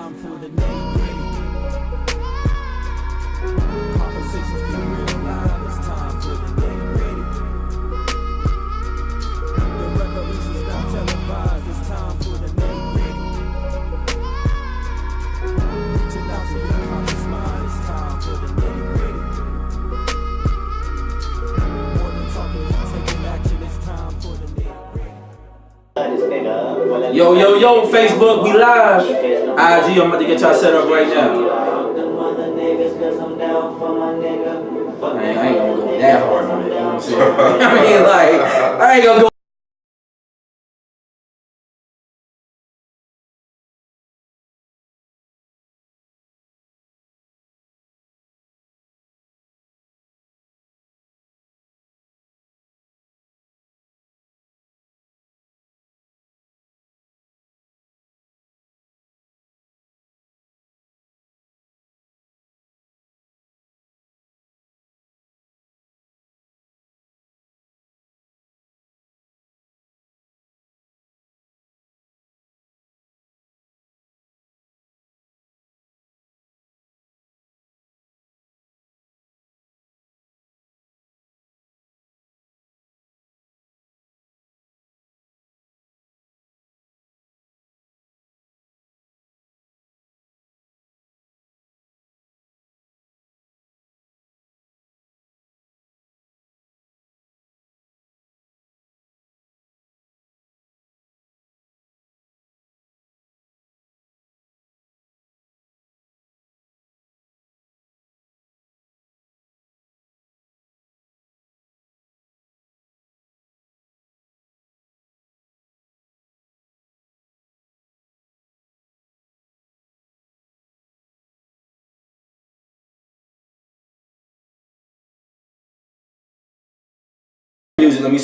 time for the nitty-gritty. Conversations be real live, it's time for the nitty-gritty. The revolution's not televised, it's time for the nitty-gritty. Reaching out to your conscious mind, it's time for the nitty-gritty. More than talking, you're taking action, it's time for the nitty-gritty. Yo, Facebook, we live. IG, I'm about to get y'all set up right now. I ain't gonna go that hard on it, you know what I'm saying? I mean, like, I ain't gonna go. Music, let me.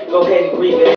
Go ahead and breathe it.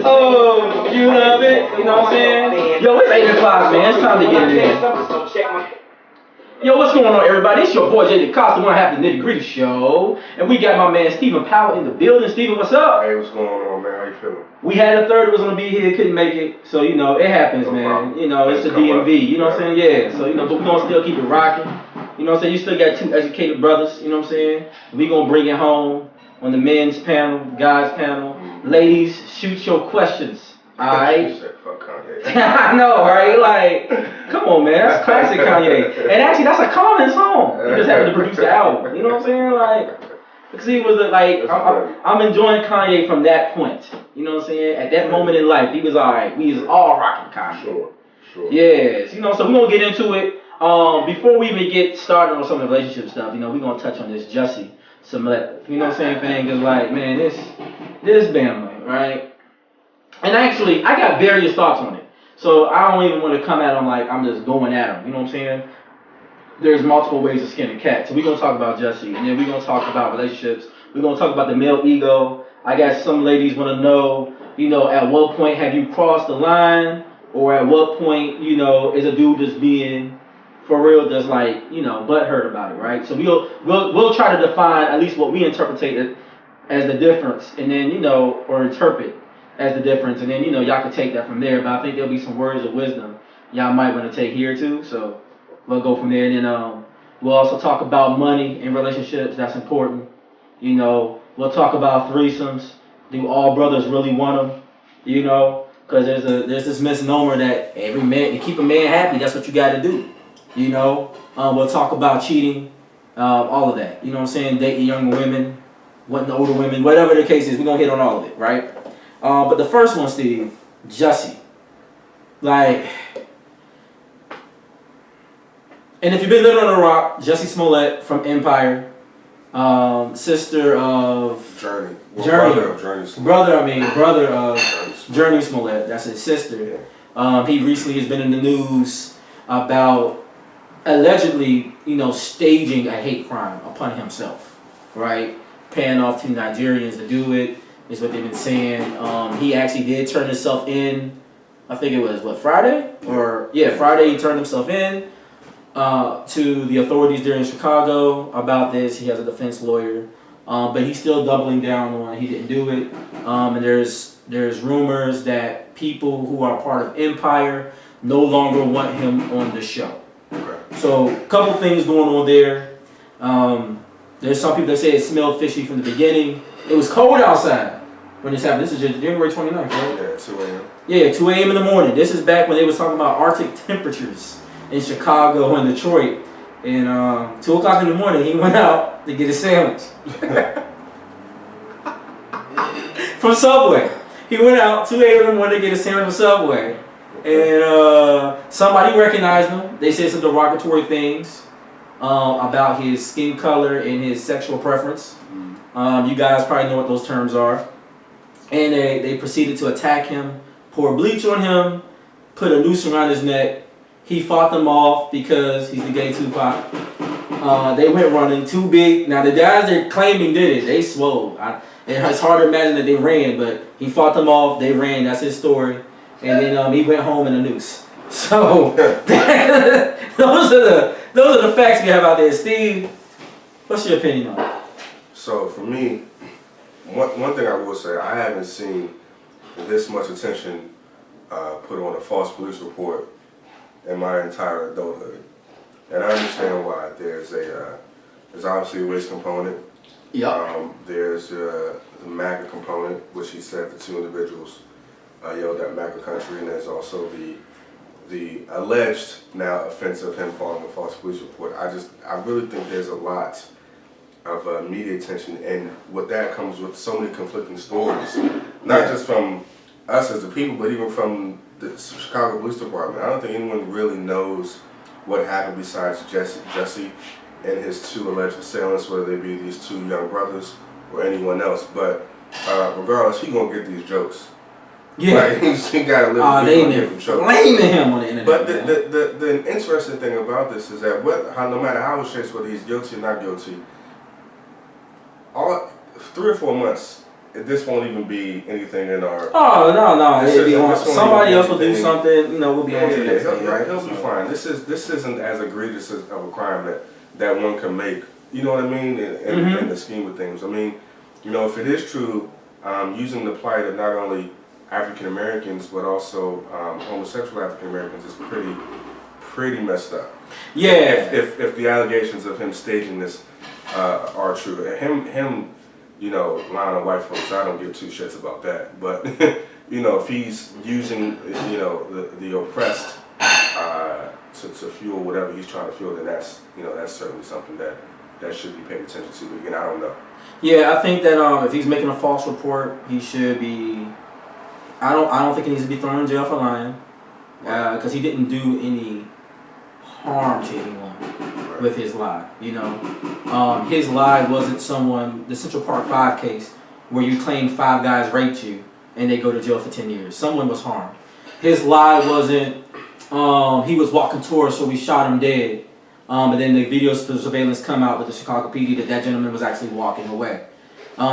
Oh, you love it? You know what I'm saying? Yo, it's 8 o'clock, man. It's time to get it in. Yo, what's going on, everybody? It's your boy Jay the Costa. We're having the Nitty Gritty Show, and we got my man Stephen Powell in the building. Stephen, what's up? Hey, what's going on, man? How you feeling? We had a third that was gonna be here, couldn't make it, so you know it happens, No man. problem. You know it's the DMV. You know what I'm saying? Yeah. So you know, but we gonna still keep it rocking. You know what I'm saying? You still got two educated brothers. You know what I'm saying? We gonna bring it home on the men's panel, guys panel. Ladies, shoot your questions. Alright? I know, right? Like, come on, man. That's classic Kanye. And actually, that's a common song. He just happened to produce the album. You know what I'm saying? Like, Because he was I'm enjoying Kanye from that point. You know what I'm saying? At that moment in life, he was alright. We was all rocking Kanye. Sure. Yes, so we're gonna get into it. Before we even get started on some of the relationship stuff, we're gonna touch on this Jussie Smollett. You know what I'm saying? Thing is like, man, this family, right? And actually, I got various thoughts on it. So I don't even want to come at him like I'm just going at him. You know what I'm saying? There's multiple ways to skin a cat. So we're going to talk about Jussie, and then we're going to talk about relationships. We're going to talk about the male ego. I guess some ladies want to know, at what point have you crossed the line, or at what point, is a dude just being for real, just like, butthurt about it, right? So we'll try to define at least what we interpret as the difference, and then, or interpret as the difference, and then, y'all can take that from there. But I think there'll be some words of wisdom y'all might want to take here too. So we'll go from there, and then we'll also talk about money in relationships. That's important. We'll talk about threesomes. Do all brothers really want them? Because there's this misnomer that every man, to keep a man happy, that's what you got to do. We'll talk about cheating, all of that. You know what I'm saying? Dating younger women, wanting older women, whatever the case is, we're gonna hit on all of it, right? But the first one, Steve, Jussie. And if you've been living on a rock, Jussie Smollett from Empire, sister of Journey. Brother of Journey Journey Smollett. That's his sister. He recently has been in the news about allegedly, staging a hate crime upon himself, right? Paying off two Nigerians to do it is what they've been saying. He actually did turn himself in. I think it was Friday? Friday he turned himself in to the authorities there in Chicago about this. He has a defense lawyer, but he's still doubling down on he didn't do it. And there's rumors that people who are part of Empire no longer want him on the show. Okay. So a couple things going on there. There's some people that say it smelled fishy from the beginning. It was cold outside when this happened. This is just January 29th, right? Yeah, 2 a.m. Yeah, 2 a.m. in the morning. This is back when they was talking about Arctic temperatures in Chicago and Detroit. And 2 o'clock in the morning, he went out to get a sandwich. From Subway. He went out 2 a.m. in the morning to get a sandwich from Subway. And somebody recognized him. They said some derogatory things about his skin color and his sexual preference. You guys probably know what those terms are. And they proceeded to attack him, pour bleach on him, put a noose around his neck. He fought them off because he's the gay Tupac. They went running, too big. Now the guys that claiming did it, they swole. It's hard to imagine that they ran, but he fought them off, they ran, that's his story. And then he went home in a noose. So those are the facts we have out there. Steve, what's your opinion on it? So for me, one thing I will say, I haven't seen this much attention put on a false police report in my entire adulthood, and I understand why. There's obviously a race component. Yeah. There's the MAGA component, which he said the two individuals yelled at MAGA country, and there's also the alleged now offense of him following a false police report. I really think there's a lot of media attention, and with that comes with so many conflicting stories, not just from us as the people, but even from the Chicago Police Department. I don't think anyone really knows what happened besides Jussie and his two alleged assailants, whether they be these two young brothers or anyone else. But regardless, he gonna get these jokes. Yeah. Right? He gotta live with blaming him on the internet. But the interesting thing about this is that no matter how it shapes, whether he's guilty or not guilty, 3 or 4 months, this won't even be anything in our. Oh no! Somebody else will do something. We'll be on to that. He'll be fine. This isn't as egregious of a crime that one can make. You know what I mean? In the scheme of things. I mean, if it is true, using the plight of not only African Americans but also homosexual African Americans is pretty messed up. Yeah. If the allegations of him staging this are true, him lying on white folks, I don't give two shits about that. But if he's using the oppressed to fuel whatever he's trying to fuel, then that's certainly something that should be paid attention to. But again, I don't know. Yeah, I think that if he's making a false report, he should be. I don't think he needs to be thrown in jail for lying, because he didn't do any harm to anyone with his lie. You know, his lie wasn't the Central Park 5 case where you claim 5 guys raped you and they go to jail for 10 years. Someone was harmed. His lie wasn't he was walking towards, so we shot him dead. But then the video surveillance come out with the Chicago PD that gentleman was actually walking away.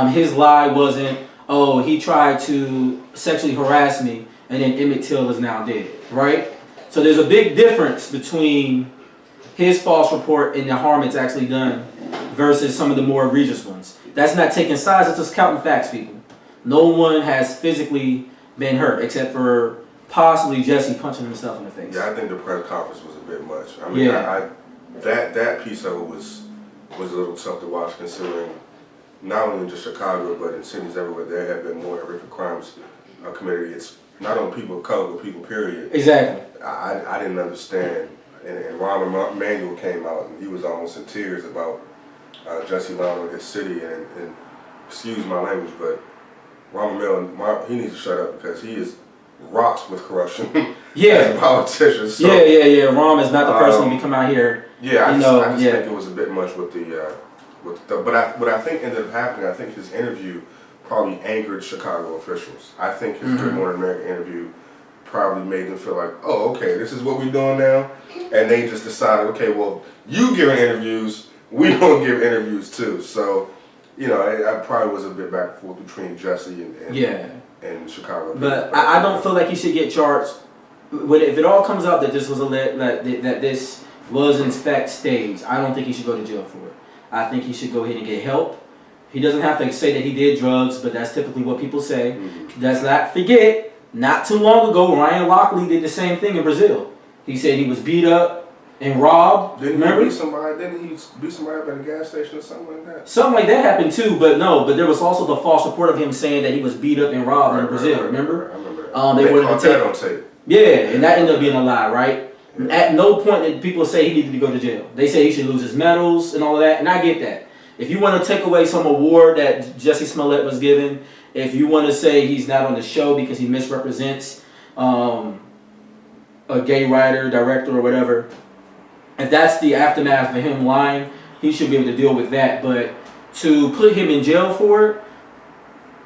His lie wasn't, oh, he tried to sexually harass me and then Emmett Till is now dead, right? So there's a big difference between his false report and the harm it's actually done versus some of the more egregious ones. That's not taking sides, it's just counting facts, people. No one has physically been hurt except for possibly Jussie punching himself in the face. Yeah, I think the press conference was a bit much. I mean, yeah. That piece of it was a little tough to watch, considering not only in just Chicago but in cities everywhere there have been more horrific crimes committed. It's not on people of color, but people, period. Exactly. I didn't understand, and Rahm Emanuel came out and he was almost in tears about Jussie lying on his city, and excuse my language, but Rahm Emanuel, he needs to shut up because he is rocks with corruption as a politician. So, yeah. Rahm is not the person to come out here. Yeah, I just think it was a bit much with what I think ended up happening. I think his interview probably angered Chicago officials. I think his Good Morning America interview probably made them feel like, oh, okay, this is what we're doing now, and they just decided, okay, well, you giving interviews, we gonna give interviews too. So, you know, I probably was a bit back and forth between Jussie and Chicago. But I don't feel like he should get charged. If it all comes out that this was that this was in fact staged, I don't think he should go to jail for it. I think he should go ahead and get help. He doesn't have to say that he did drugs, but that's typically what people say. Let's not forget, not too long ago, Ryan Lockley did the same thing in Brazil. He said he was beat up and robbed. Didn't he beat somebody up at a gas station or something like that? Something like that happened too, but there was also the false report of him saying that he was beat up and robbed in Brazil. Remember? I remember that. They wanted to take on tape. Yeah, and that ended up being a lie, right? Yeah. At no point did people say he needed to go to jail. They say he should lose his medals and all of that, and I get that. If you want to take away some award that Jussie Smollett was given, if you want to say he's not on the show because he misrepresents a gay writer, director, or whatever, if that's the aftermath of him lying, he should be able to deal with that. But to put him in jail for it,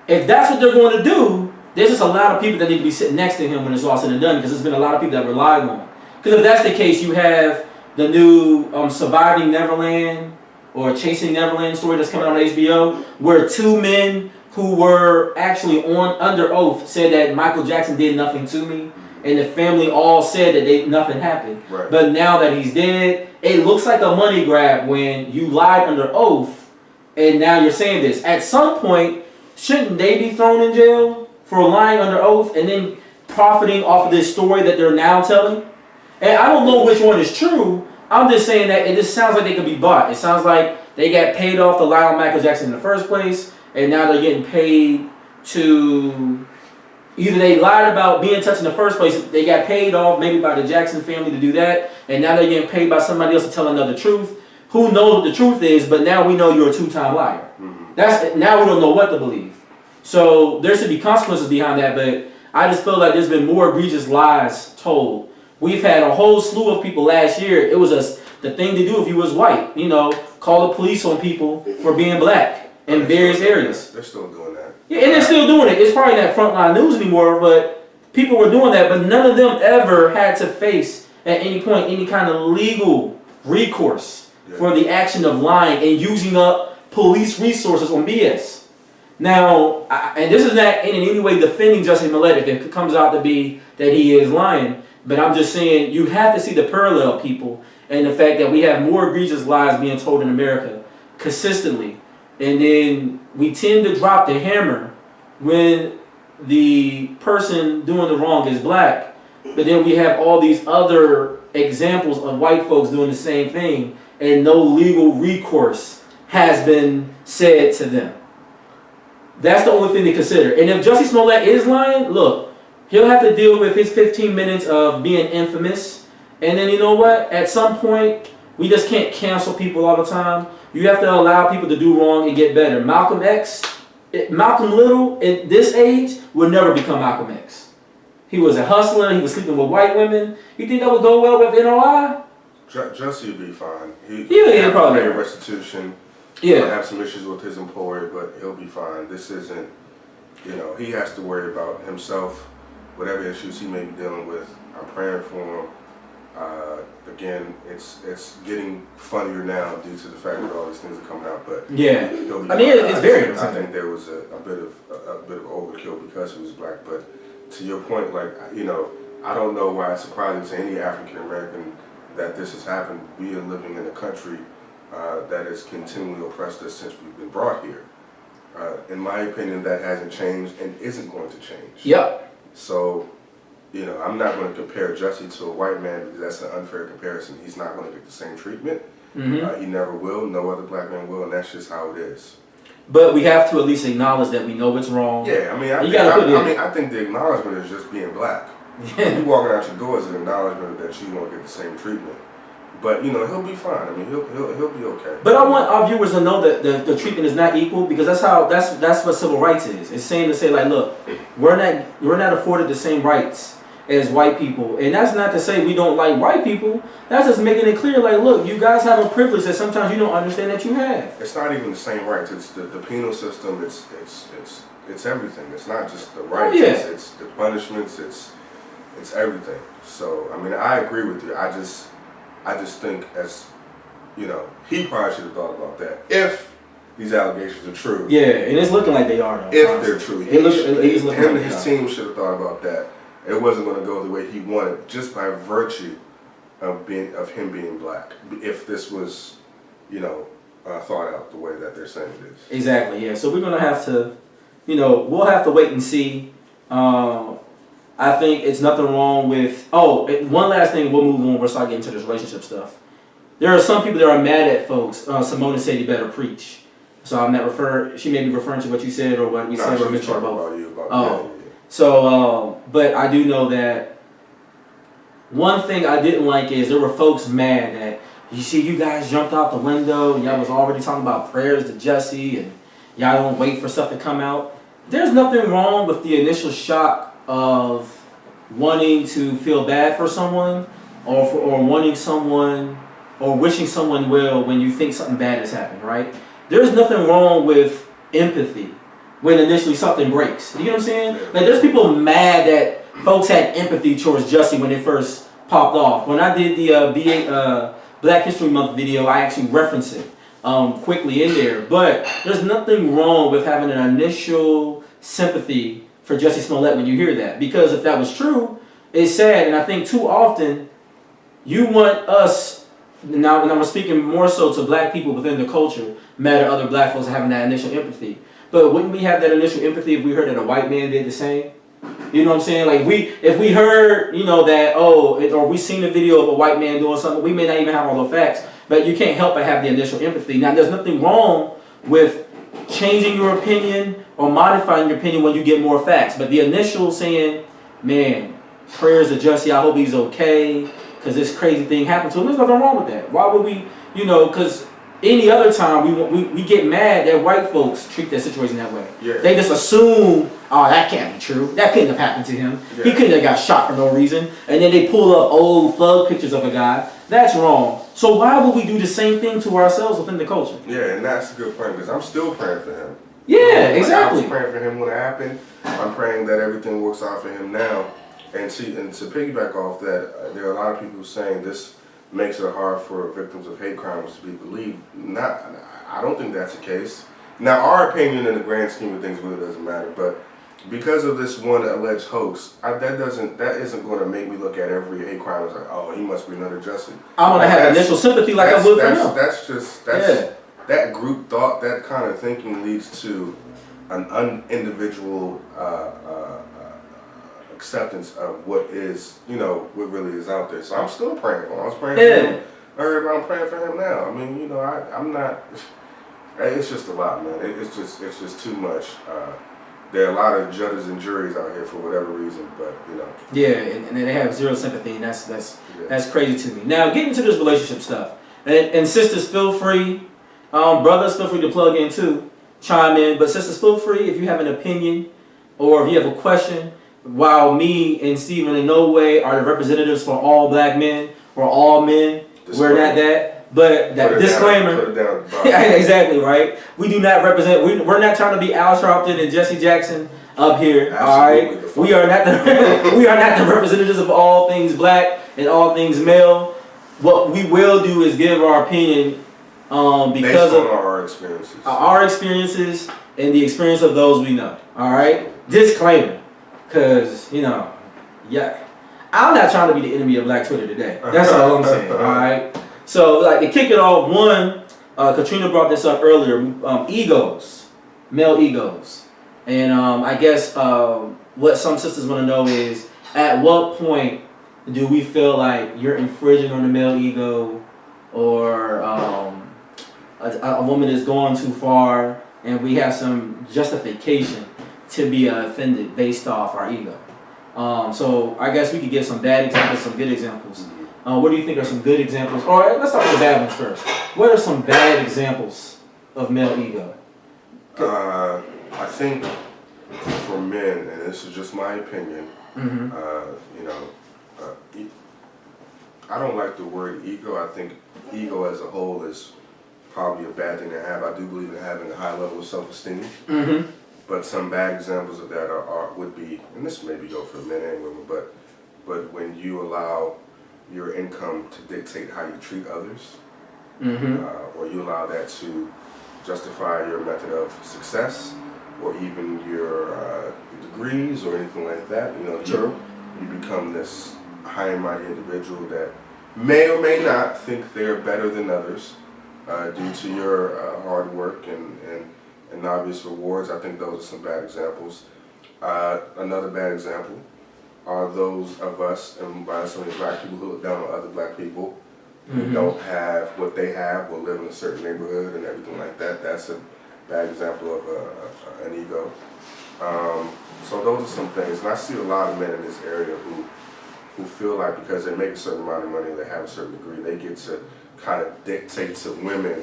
if that's what they're going to do, there's just a lot of people that need to be sitting next to him when it's all said and done, because there's been a lot of people that relied on him. Because if that's the case, you have the new Surviving Neverland or Chasing Neverland story that's coming out on HBO, where 2 men who were actually under oath said that Michael Jackson did nothing to me, and the family all said that nothing happened. Right. But now that he's dead, it looks like a money grab when you lied under oath, and now you're saying this. At some point, shouldn't they be thrown in jail for lying under oath and then profiting off of this story that they're now telling? And I don't know which one is true. I'm just saying that it just sounds like they could be bought. It sounds like they got paid off to lie on Michael Jackson in the first place, and now they're getting paid to either they lied about being touched in the first place, they got paid off maybe by the Jackson family to do that, and now they're getting paid by somebody else to tell another truth. Who knows what the truth is, but now we know you're a 2-time liar. Now we don't know what to believe. So there should be consequences behind that, but I just feel like there's been more egregious lies told. We've had a whole slew of people last year. It was the thing to do if you was white. You know, call the police on people for being black in various areas. They're still doing that. Yeah, and they're still doing it. It's probably not frontline news anymore, but people were doing that. But none of them ever had to face at any point any kind of legal recourse for the action of lying and using up police resources on BS. Now, and this is not in any way defending Jussie Smollett if it comes out to be that he is lying, but I'm just saying you have to see the parallel, people, and the fact that we have more egregious lies being told in America consistently, and then we tend to drop the hammer when the person doing the wrong is black, but then we have all these other examples of white folks doing the same thing, and no legal recourse has been said to them. That's the only thing to consider. And if Jussie Smollett is lying, look, he'll have to deal with his 15 minutes of being infamous. And then you know what? At some point, we just can't cancel people all the time. You have to allow people to do wrong and get better. Malcolm Little at this age would never become Malcolm X. He was a hustler. He was sleeping with white women. You think that would go well with NOI? Jussie would be fine. He'll probably pay restitution. Yeah. He'll have some issues with his employer, but he'll be fine. This isn't, he has to worry about himself, whatever issues he may be dealing with. I'm praying for him. Again, it's getting funnier now due to the fact that all these things are coming out. But yeah, he'll be I mean, fine. it's very. I think there was a bit of overkill because he was black. But to your point, like I don't know why it's surprising to any African American that this has happened. We are living in a country that has continually oppressed us since we've been brought here. In my opinion, that hasn't changed and isn't going to change. Yep. So, I'm not going to compare Jussie to a white man because that's an unfair comparison. He's not going to get the same treatment. Mm-hmm. He never will. No other black man will, and that's just how it is. But we have to at least acknowledge that we know it's wrong. Yeah, I mean, I think the acknowledgement is just being black. Yeah. You walking out your door is an acknowledgement that you won't get the same treatment. But he'll be fine. I mean, he'll be okay. But I want our viewers to know that the treatment is not equal because that's what civil rights is. It's saying to say like, look, we're not afforded the same rights as white people, and that's not to say we don't like white people. That's just making it clear like, look, you guys have a privilege that sometimes you don't understand that you have. It's not even the same rights. It's the penal system. It's everything. It's not just the rights. Yeah. It's the punishments. It's everything. So I mean, I agree with you. I just think as he probably should have thought about that if these allegations are true. Yeah, and it's looking like they are though. If they're true, him and his team should have thought about that. It wasn't going to go the way he wanted just by virtue of him being black. If this was, thought out the way that they're saying it is. Exactly. Yeah. So we're gonna have to, we'll have to wait and see. I think it's nothing wrong with. Oh, one last thing. We'll move on. We'll start getting to this relationship stuff. There are some people that are mad at folks. Simone said he better preach. So I'm not referring. She may be referring to what you said or what we said. She Or was Mr. talking Both. about you. Oh. So, but I do know that one thing I didn't like is there were folks mad that you guys jumped out the window and y'all was already talking about prayers to Jussie and y'all don't wait for stuff to come out. There's nothing wrong with the initial shock of wanting to feel bad for someone or wanting someone or wishing someone well when you think something bad has happened, right? There's nothing wrong with empathy when initially something breaks. You know what I'm saying? Like there's people mad that folks had empathy towards Jussie when it first popped off. When I did the Black History Month video, I actually referenced it quickly in there. But there's nothing wrong with having an initial sympathy for Jussie Smollett when you hear that. Because if that was true, it's sad. And I think too often you want us, now and I'm speaking more so to black people within the culture, mad at other black folks having that initial empathy. But wouldn't we have that initial empathy if we heard that a white man did the same? You know what I'm saying? Like if we heard, that, or we seen a video of a white man doing something, we may not even have all the facts, but you can't help but have the initial empathy. Now, there's nothing wrong with changing your opinion or modifying your opinion when you get more facts. But the initial saying, man, prayers to Jussie, I hope he's okay, because this crazy thing happened to him. There's nothing wrong with that. Why would we, because any other time we get mad that white folks treat that situation that way. Yeah. They just assume, oh, that can't be true. That couldn't have happened to him. Yeah. He couldn't have got shot for no reason. And then they pull up old thug pictures of a guy. That's wrong. So why would we do the same thing to ourselves within the culture? Yeah, and that's a good point because I'm still praying for him. Yeah, exactly. I was praying for him when it happened. I'm praying that everything works out for him now. And to piggyback off that, there are a lot of people saying this makes it hard for victims of hate crimes to be believed. I don't think that's the case. Now, our opinion in the grand scheme of things really doesn't matter, but because of this one alleged hoax, that isn't going to make me look at every hate crime as like, oh, he must be another Jussie. I'm gonna have initial sympathy like I would for him. That group thought, that kind of thinking leads to an individual acceptance of what is, what really is out there. So I'm still praying for him. I was praying for him. I'm praying for him now. I mean, I'm not. It's just a lot, man. It's just too much. There are a lot of judges and juries out here for whatever reason, but Yeah, and they have zero sympathy, and that's crazy to me. Now, getting into this relationship stuff, and sisters, feel free. Brothers, feel free to plug in too, chime in. But sisters, feel free if you have an opinion or if you have a question. While me and Steven in no way are the representatives for all black men or all men, we're not that. But that disclaimer, exactly right. We do not represent. We're not trying to be Al Sharpton and Jussie Jackson up here. All right, we are not the we are not the representatives of all things black and all things male. What we will do is give our opinion because of our experiences and the experience of those we know. All right, disclaimer, because yeah, I'm not trying to be the enemy of Black Twitter today. That's all I'm saying. All right. So, like, to kick it off, Katrina brought this up earlier, egos, male egos. And I guess what some sisters want to know is, at what point do we feel like you're infringing on the male ego, or a woman is going too far, and we have some justification to be offended based off our ego? So I guess we could give some bad examples, some good examples. What do you think are some good examples? All right, let's start with the bad ones first. What are some bad examples of male ego? I think for men, and this is just my opinion, I don't like the word ego. I think ego as a whole is probably a bad thing to have. I do believe in having a high level of self-esteem. Mm-hmm. But some bad examples of that would be, and this maybe go for men and women, but when you allow your income to dictate how you treat others, or you allow that to justify your method of success, or even your degrees or anything like that. You become this high and mighty individual that may or may not think they're better than others due to your hard work and obvious rewards. I think those are some bad examples. Another bad example are those of us, and by some of the black people who look down on other black people who don't have what they have or live in a certain neighborhood and everything like that. That's a bad example of an ego. So those are some things. And I see a lot of men in this area who feel like because they make a certain amount of money, they have a certain degree, they get to kind of dictate to women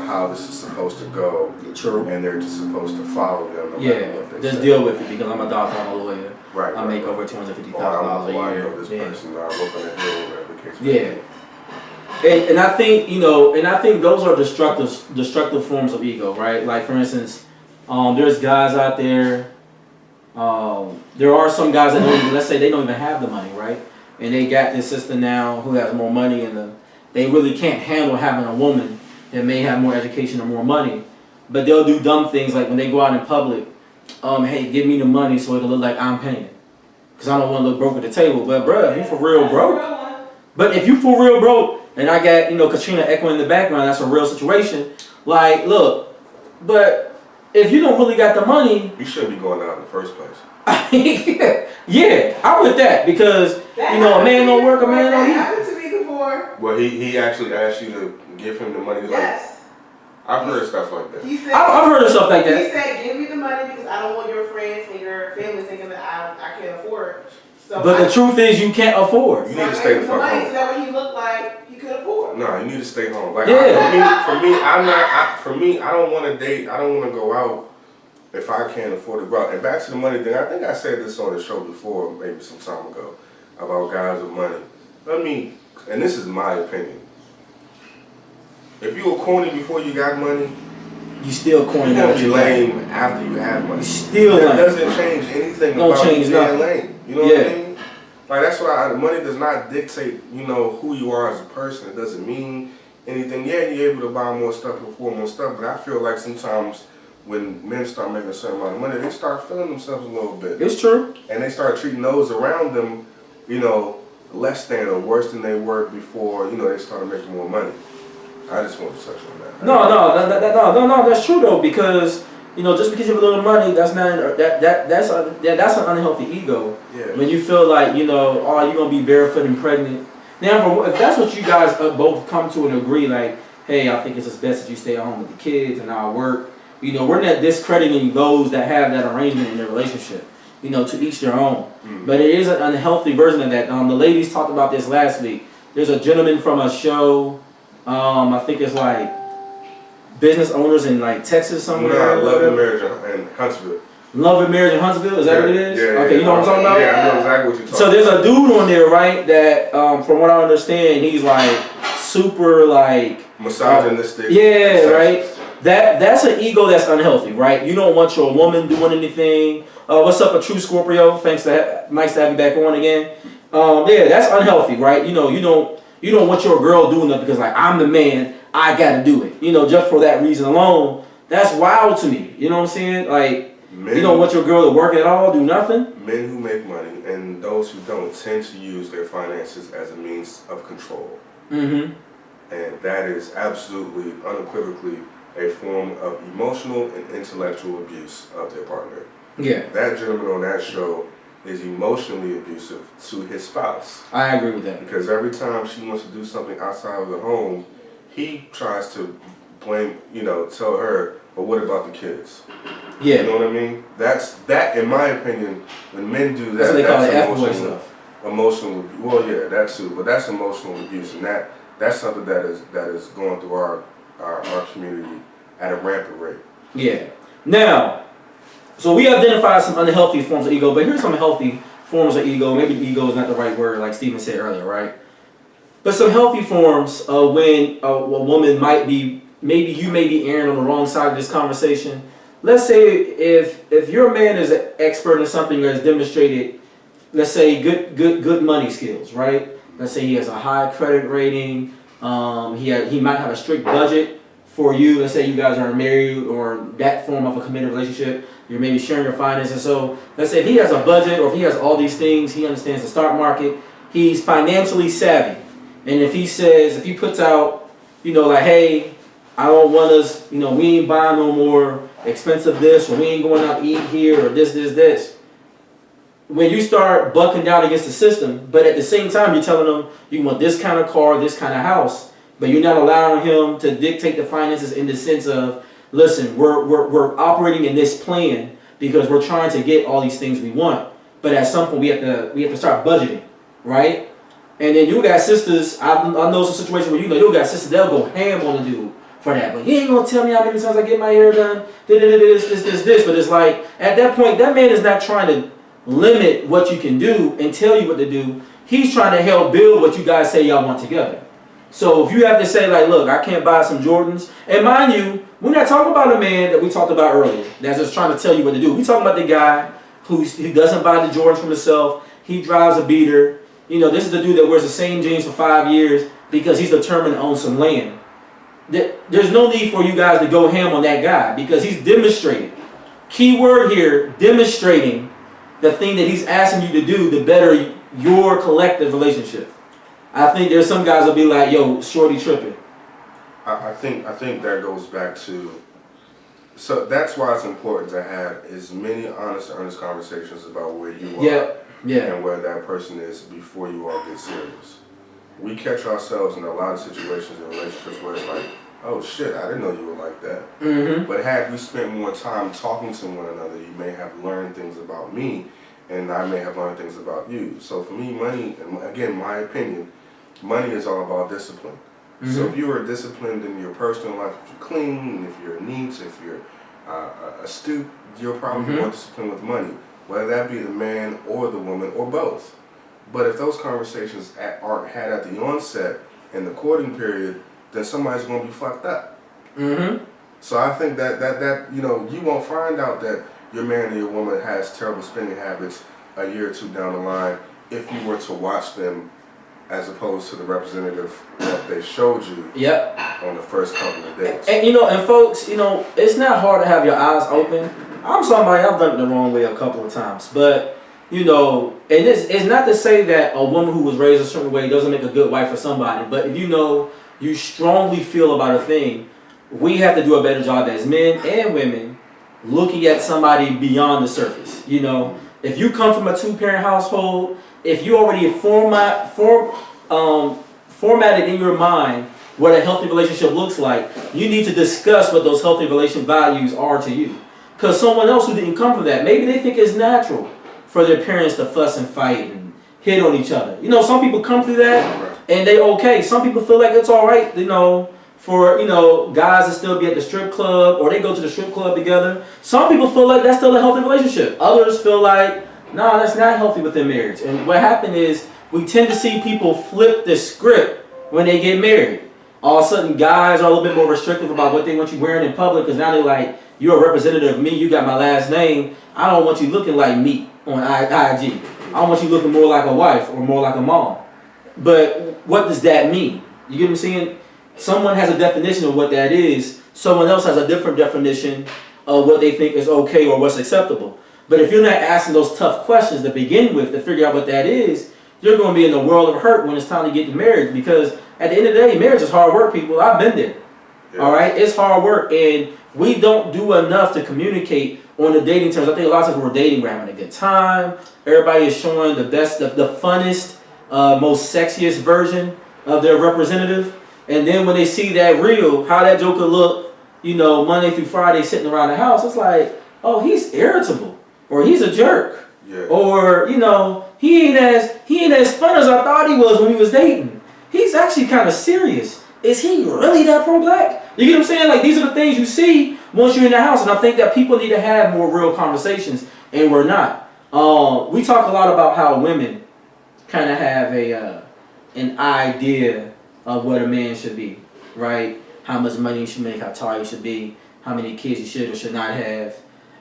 how this is supposed to go. True. And they're just supposed to follow them. No matter what they just say. Deal with it because I'm a doctor, I'm a lawyer. Right. I make over $250,000 a year. I know this person, I work on the hill, whatever the case may be. And I think, those are destructive forms of ego, right? Like, for instance, there's guys out there, there are some guys that let's say they don't even have the money, right? And they got this sister now who has more money, and they really can't handle having a woman that may have more education or more money, but they'll do dumb things like when they go out in public, hey, give me the money so it'll look like I'm paying, because I don't want to look broke at the table. But bruh, if you for real broke, and I got Katrina echoing in the background, that's a real situation. Like, look, but if you don't really got the money, you shouldn't be going out in the first place. Yeah, I'm with that because a man don't work, a man don't eat. Happened to me before. Well, he actually asked you to give him the money. Yes. I've heard stuff like that. He said, I've heard of stuff like that. He said, give me the money because I don't want your friends and your family thinking that I can't afford. So but the truth is you can't afford. You need to stay the fuck home. So that what he looked like he could afford. No, you need to stay home. Like, yeah. I don't want to date. I don't want to go out if I can't afford to go out. And back to the money thing, I think I said this on the show before, maybe some time ago, about guys with money. And this is my opinion. If you were corny before you got money, you still corny. You're gonna be lame after you have money. You still lame. That doesn't change anything about being lame. You know what I mean? Like, that's why money does not dictate, who you are as a person. It doesn't mean anything. Yeah, you're able to buy more stuff, afford more stuff, but I feel like sometimes when men start making a certain amount of money, they start feeling themselves a little bit. It's true. And they start treating those around them, less than or worse than they were before, they started making more money. I just want to touch on that. No, that's true though, because just because you have a little money, that's not that's an unhealthy ego. Yeah. When you feel like you're gonna be barefoot and pregnant. Now, if that's what you guys both come to and agree, like, hey, I think it's just best that you stay at home with the kids and I'll work. We're not discrediting those that have that arrangement in their relationship. To each their own. Mm-hmm. But it is an unhealthy version of that. The ladies talked about this last week. There's a gentleman from a show. I think it's like business owners in like Texas somewhere. No, Love and Marriage in Huntsville. Love and Marriage in Huntsville, is that what it is? Yeah, okay, you know what I'm talking about? Yeah, I know exactly what you're talking So there's a dude on there, right, that from what I understand, he's like super like misogynistic. Yeah, right. That's an ego that's unhealthy, right? You don't want your woman doing anything. What's up, a true Scorpio? Nice to have you back on again. Yeah, that's unhealthy, right? You don't want your girl doing that because like I'm the man, I gotta do it. Just for that reason alone, that's wild to me. You know what I'm saying? Like you don't want your girl to work at all, do nothing. Men who make money and those who don't tend to use their finances as a means of control. Mm-hmm. And that is absolutely, unequivocally a form of emotional and intellectual abuse of their partner. Yeah. That gentleman on that show is emotionally abusive to his spouse. I agree with that. Because every time she wants to do something outside of the home, he tries to blame, tell her, but what about the kids? Yeah. You know what I mean? That, in my opinion, when men do that, that's what they call it, emotional, stuff. Emotional, well, yeah, that too, but that's emotional abuse, and that's something that is going through our community at a rampant rate. Yeah. Now, so we identified some unhealthy forms of ego, but here's some healthy forms of ego. Maybe ego is not the right word, like Stephen said earlier, right? But some healthy forms of when a woman might be, maybe you may be erring on the wrong side of this conversation. Let's say if your man is an expert in something or has demonstrated, let's say good money skills, right? Let's say he has a high credit rating. He might have a strict budget for you. Let's say you guys are married or that form of a committed relationship. You're maybe sharing your finances. So let's say if he has a budget or if he has all these things, he understands the stock market. He's financially savvy. And if he puts out, like, hey, I don't want us, we ain't buying no more expensive this, or we ain't going out to eat here, or this. When you start bucking down against the system, but at the same time you're telling them you want this kind of car, this kind of house, but you're not allowing him to dictate the finances in the sense of, listen, we're operating in this plan because we're trying to get all these things we want. But at some point we have to start budgeting, right? And then you got sisters, I know some situation where you got sisters, they'll go ham on the dude for that. But you ain't gonna tell me how many times I get my hair done, this. But it's like, at that point, that man is not trying to limit what you can do and tell you what to do. He's trying to help build what you guys say y'all want together. So if you have to say like, look, I can't buy some Jordans, and mind you, we're not talking about a man that we talked about earlier that's just trying to tell you what to do. We're talking about the guy who doesn't buy the Jordans for himself. He drives a beater. This is the dude that wears the same jeans for 5 years because he's determined to own some land. There's no need for you guys to go ham on that guy because he's demonstrated. Key word here, demonstrating the thing that he's asking you to do to better your collective relationship. I think there's some guys that'll be like, yo, shorty tripping. I think that goes back to, so that's why it's important to have as many honest, earnest conversations about where you are and where that person is before you all get serious. We catch ourselves in a lot of situations in relationships where it's like, oh shit, I didn't know you were like that. Mm-hmm. But had we spent more time talking to one another, you may have learned things about me and I may have learned things about you. So for me, money, and again, my opinion, money is all about discipline. Mm-hmm. So if you are disciplined in your personal life, if you're clean, if you're neat, if you're astute, you're probably more disciplined with money, whether that be the man or the woman or both. But if those conversations aren't had at the onset in the courting period, then somebody's going to be fucked up. Mm-hmm. So I think that you won't find out that your man or your woman has terrible spending habits a year or two down the line if you were to watch them as opposed to the representative that they showed you on the first couple of days. And folks, it's not hard to have your eyes open. I'm somebody, I've done it the wrong way a couple of times, but and it's not to say that a woman who was raised a certain way doesn't make a good wife for somebody, but if you strongly feel about a thing, we have to do a better job as men and women looking at somebody beyond the surface. If you come from a two-parent household, if you already formatted in your mind what a healthy relationship looks like, you need to discuss what those healthy relationship values are to you. Because someone else who didn't come from that, maybe they think it's natural for their parents to fuss and fight and hit on each other. Some people come through that, and they okay. Some people feel like it's all right, for guys to still be at the strip club, or they go to the strip club together. Some people feel like that's still a healthy relationship. Others feel like, no, that's not healthy within marriage. And what happened is we tend to see people flip the script when they get married. All of a sudden, guys are a little bit more restrictive about what they want you wearing in public, because now they're like, you're a representative of me, you got my last name, I don't want you looking like me on IG. I want you looking more like a wife or more like a mom. But what does that mean? You get what I'm saying? Someone has a definition of what that is. Someone else has a different definition of what they think is okay or what's acceptable. But if you're not asking those tough questions to begin with to figure out what that is, you're going to be in a world of hurt when it's time to get married. Because at the end of the day, marriage is hard work, people. I've been there. Yeah. All right? It's hard work. And we don't do enough to communicate on the dating terms. I think a lot of times when we're dating, we're having a good time. Everybody is showing the best, the funnest, most sexiest version of their representative. And then when they see that real, how that joker look, Monday through Friday sitting around the house, it's like, oh, he's irritable, or he's a jerk, or he ain't as fun as I thought he was when we was dating. He's actually kind of serious. Is he really that pro-black? You get what I'm saying? Like, these are the things you see once you're in the house, and I think that people need to have more real conversations, and we're not. We talk a lot about how women kind of have an idea of what a man should be, right? How much money you should make, how tall you should be, how many kids you should or should not have,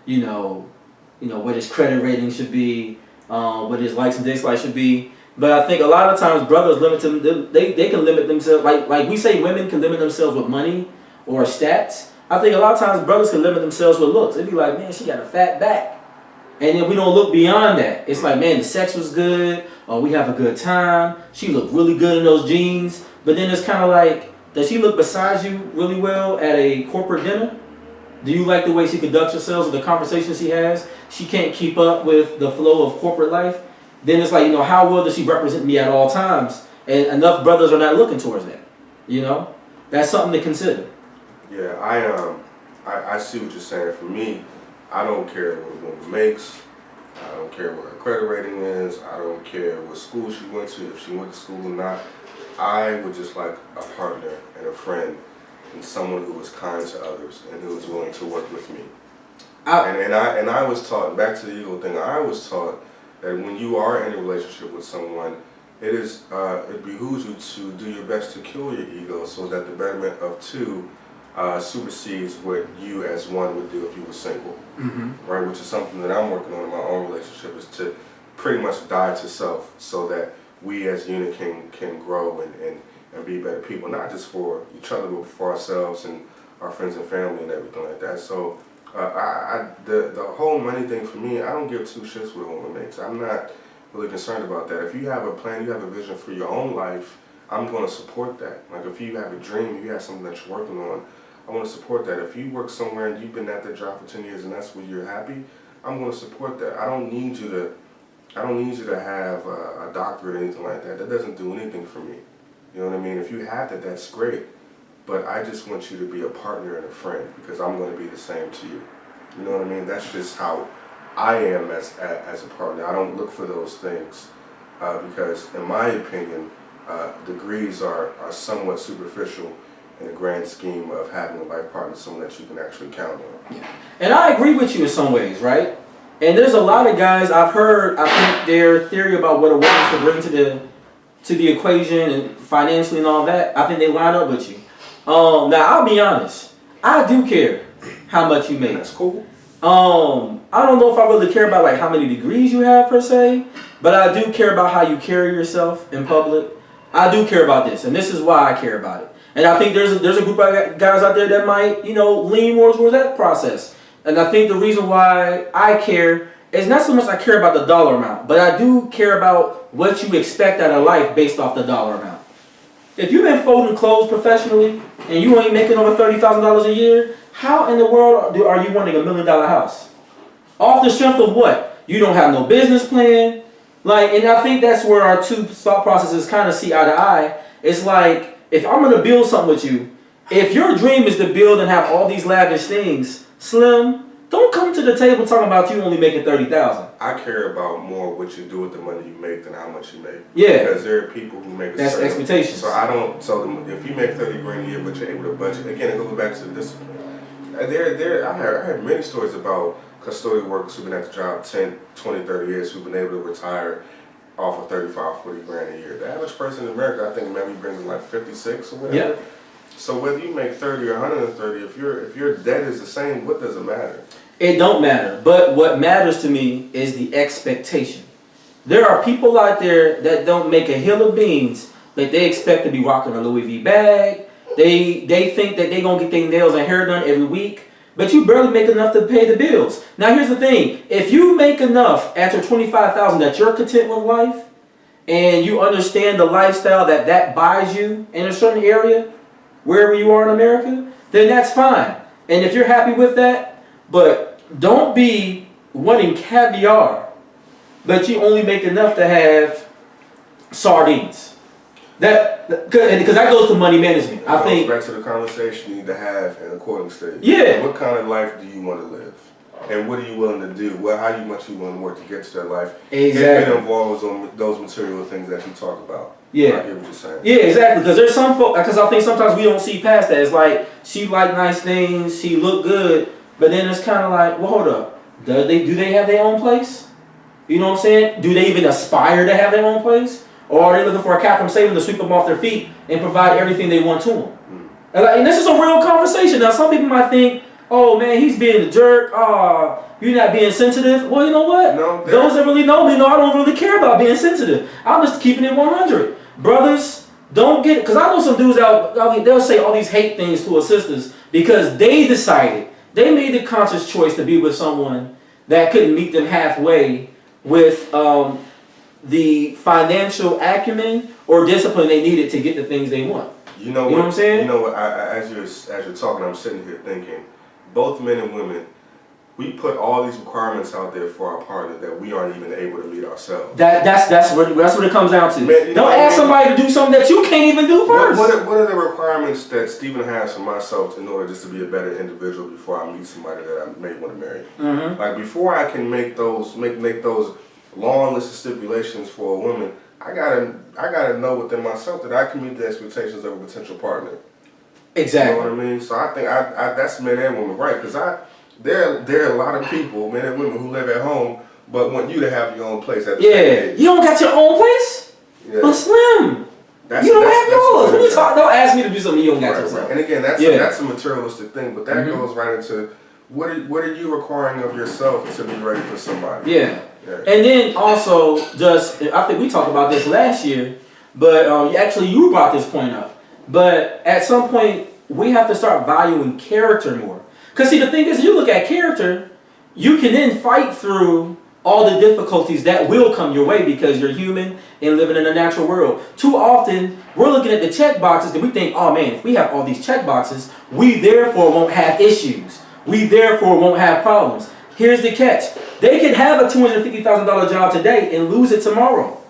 what his credit rating should be, what his likes and dislikes should be. But I think a lot of times brothers they can limit themselves, like we say women can limit themselves with money or stats. I think a lot of times brothers can limit themselves with looks. They'd be like, man, she got a fat back. And then we don't look beyond that. It's like, man, the sex was good, or we have a good time. She looked really good in those jeans. But then it's kind of like, does she look beside you really well at a corporate dinner? Do you like the way she conducts herself, or the conversations she has? She can't keep up with the flow of corporate life. Then it's like, how well does she represent me at all times? And enough brothers are not looking towards that. That's something to consider. Yeah, I see what you're saying. For me, I don't care what a woman makes. I don't care what her credit rating is. I don't care what school she went to, if she went to school or not. I would just like a partner and a friend and someone who was kind to others and who was willing to work with me. And I was taught, back to the ego thing, I was taught that when you are in a relationship with someone, it behooves you to do your best to kill your ego so that the betterment of two supersedes what you as one would do if you were single, right? Which is something that I'm working on in my own relationship, is to pretty much die to self so that we as a unit can grow and be better people, not just for each other, but for ourselves and our friends and family and everything like that. So the whole money thing for me, I don't give two shits what a woman makes. I'm not really concerned about that. If you have a plan, you have a vision for your own life, I'm going to support that. Like if you have a dream, you have something that you're working on, I want to support that. If you work somewhere and you've been at that job for 10 years and that's where you're happy, I'm going to support that. I don't need you to have a doctorate or anything like that. That doesn't do anything for me. You know what I mean? If you have that, that's great. But I just want you to be a partner and a friend, because I'm going to be the same to you. You know what I mean? That's just how I am as a partner. I don't look for those things because, in my opinion, degrees are somewhat superficial in the grand scheme of having a life partner, someone that you can actually count on. Yeah. And I agree with you in some ways, right? And there's a lot of guys I think their theory about what a woman should bring to the equation and financially and all that, I think they line up with you. Now I'll be honest, I do care how much you make. That's cool. I don't know if I really care about like how many degrees you have per se, but I do care about how you carry yourself in public. I do care about this, and this is why I care about it. And I think there's a group of guys out there that might, lean more towards that process. And I think the reason why I care is not so much I care about the dollar amount, but I do care about what you expect out of life based off the dollar amount. If you've been folding clothes professionally and you ain't making over $30,000 a year, how in the world are you wanting $1 million house? Off the strength of what? You don't have no business plan. And I think that's where our two thought processes kind of see eye to eye. It's like, if I'm going to build something with you, if your dream is to build and have all these lavish things, Slim, don't come to the table talking about you only making 30,000. I care about more what you do with the money you make than how much you make. Yeah. Because there are people who make That's expectations. So I don't. So if you make 30 grand a year, but you're able to budget, again, it goes back to the discipline. I had many stories about custodial workers who've been at the job 10, 20, 30 years who've been able to retire off of 35, 40 grand a year. The average person in America, I think, maybe brings in like 56 or whatever. Yep. So whether you make 30 or 130, if your debt is the same, what does it matter? It don't matter. But what matters to me is the expectation. There are people out there that don't make a hill of beans, but they expect to be rocking a Louis V bag. They think that they're going to get their nails and hair done every week, but you barely make enough to pay the bills. Now here's the thing. If you make enough after $25,000 that you're content with life, and you understand the lifestyle that buys you in a certain area, wherever you are in America, then that's fine. And if you're happy with that, but don't be wanting caviar, but you only make enough to have sardines. Because that goes to money management. I think back to the conversation you need to have in a courting stage. Yeah. What kind of life do you want to live? And what are you willing to do? Well, how much you willing to work to get to that life? Exactly. If it involves those material things that you talk about. Yeah. I get what you're saying. Yeah, exactly. Because there's some folks, because I think sometimes we don't see past that. It's like, she like nice things, she look good, but then it's kind of like, well, hold up. Do they have their own place? You know what I'm saying? Do they even aspire to have their own place? Or are they looking for a Captain Saving to sweep them off their feet and provide everything they want to them? And this is a real conversation. Now, some people might think, oh man, he's being a jerk. You're not being sensitive. Well, you know what? No, those that really know me know I don't really care about being sensitive. I'm just keeping it 100. Brothers, don't get it. Because I know some dudes they'll say all these hate things to us sisters because they decided, they made the conscious choice to be with someone that couldn't meet them halfway with the financial acumen or discipline they needed to get the things they want. You know what I'm saying? You know what? As you're talking, I'm sitting here thinking, both men and women, we put all these requirements out there for our partner that we aren't even able to meet ourselves. That's what it comes down to. Man, don't ask somebody to do something that you can't even do first. What are the requirements that Stephen has for myself in order just to be a better individual before I meet somebody that I may want to marry? Mm-hmm. Like before I can make those long list of stipulations for a woman, I gotta know within myself that I can meet the expectations of a potential partner. Exactly. You know what I mean? So I think that's men and women, right? Because there are a lot of people, men and women, who live at home but want you to have your own place at the same age. You don't got your own place? Yeah. But Slim, you don't have yours. When you talk, don't ask me to do something you don't got yourself. Right. And again, that's a materialistic thing, but that goes right into what are you requiring of yourself to be ready for somebody? Yeah. And then also, I think we talked about this last year, but actually you brought this point up. But at some point, we have to start valuing character more. Because see, the thing is, you look at character, you can then fight through all the difficulties that will come your way because you're human and living in a natural world. Too often, we're looking at the check boxes and we think, oh man, if we have all these check boxes, we therefore won't have issues. We therefore won't have problems. Here's the catch. They could have a $250,000 job today and lose it tomorrow.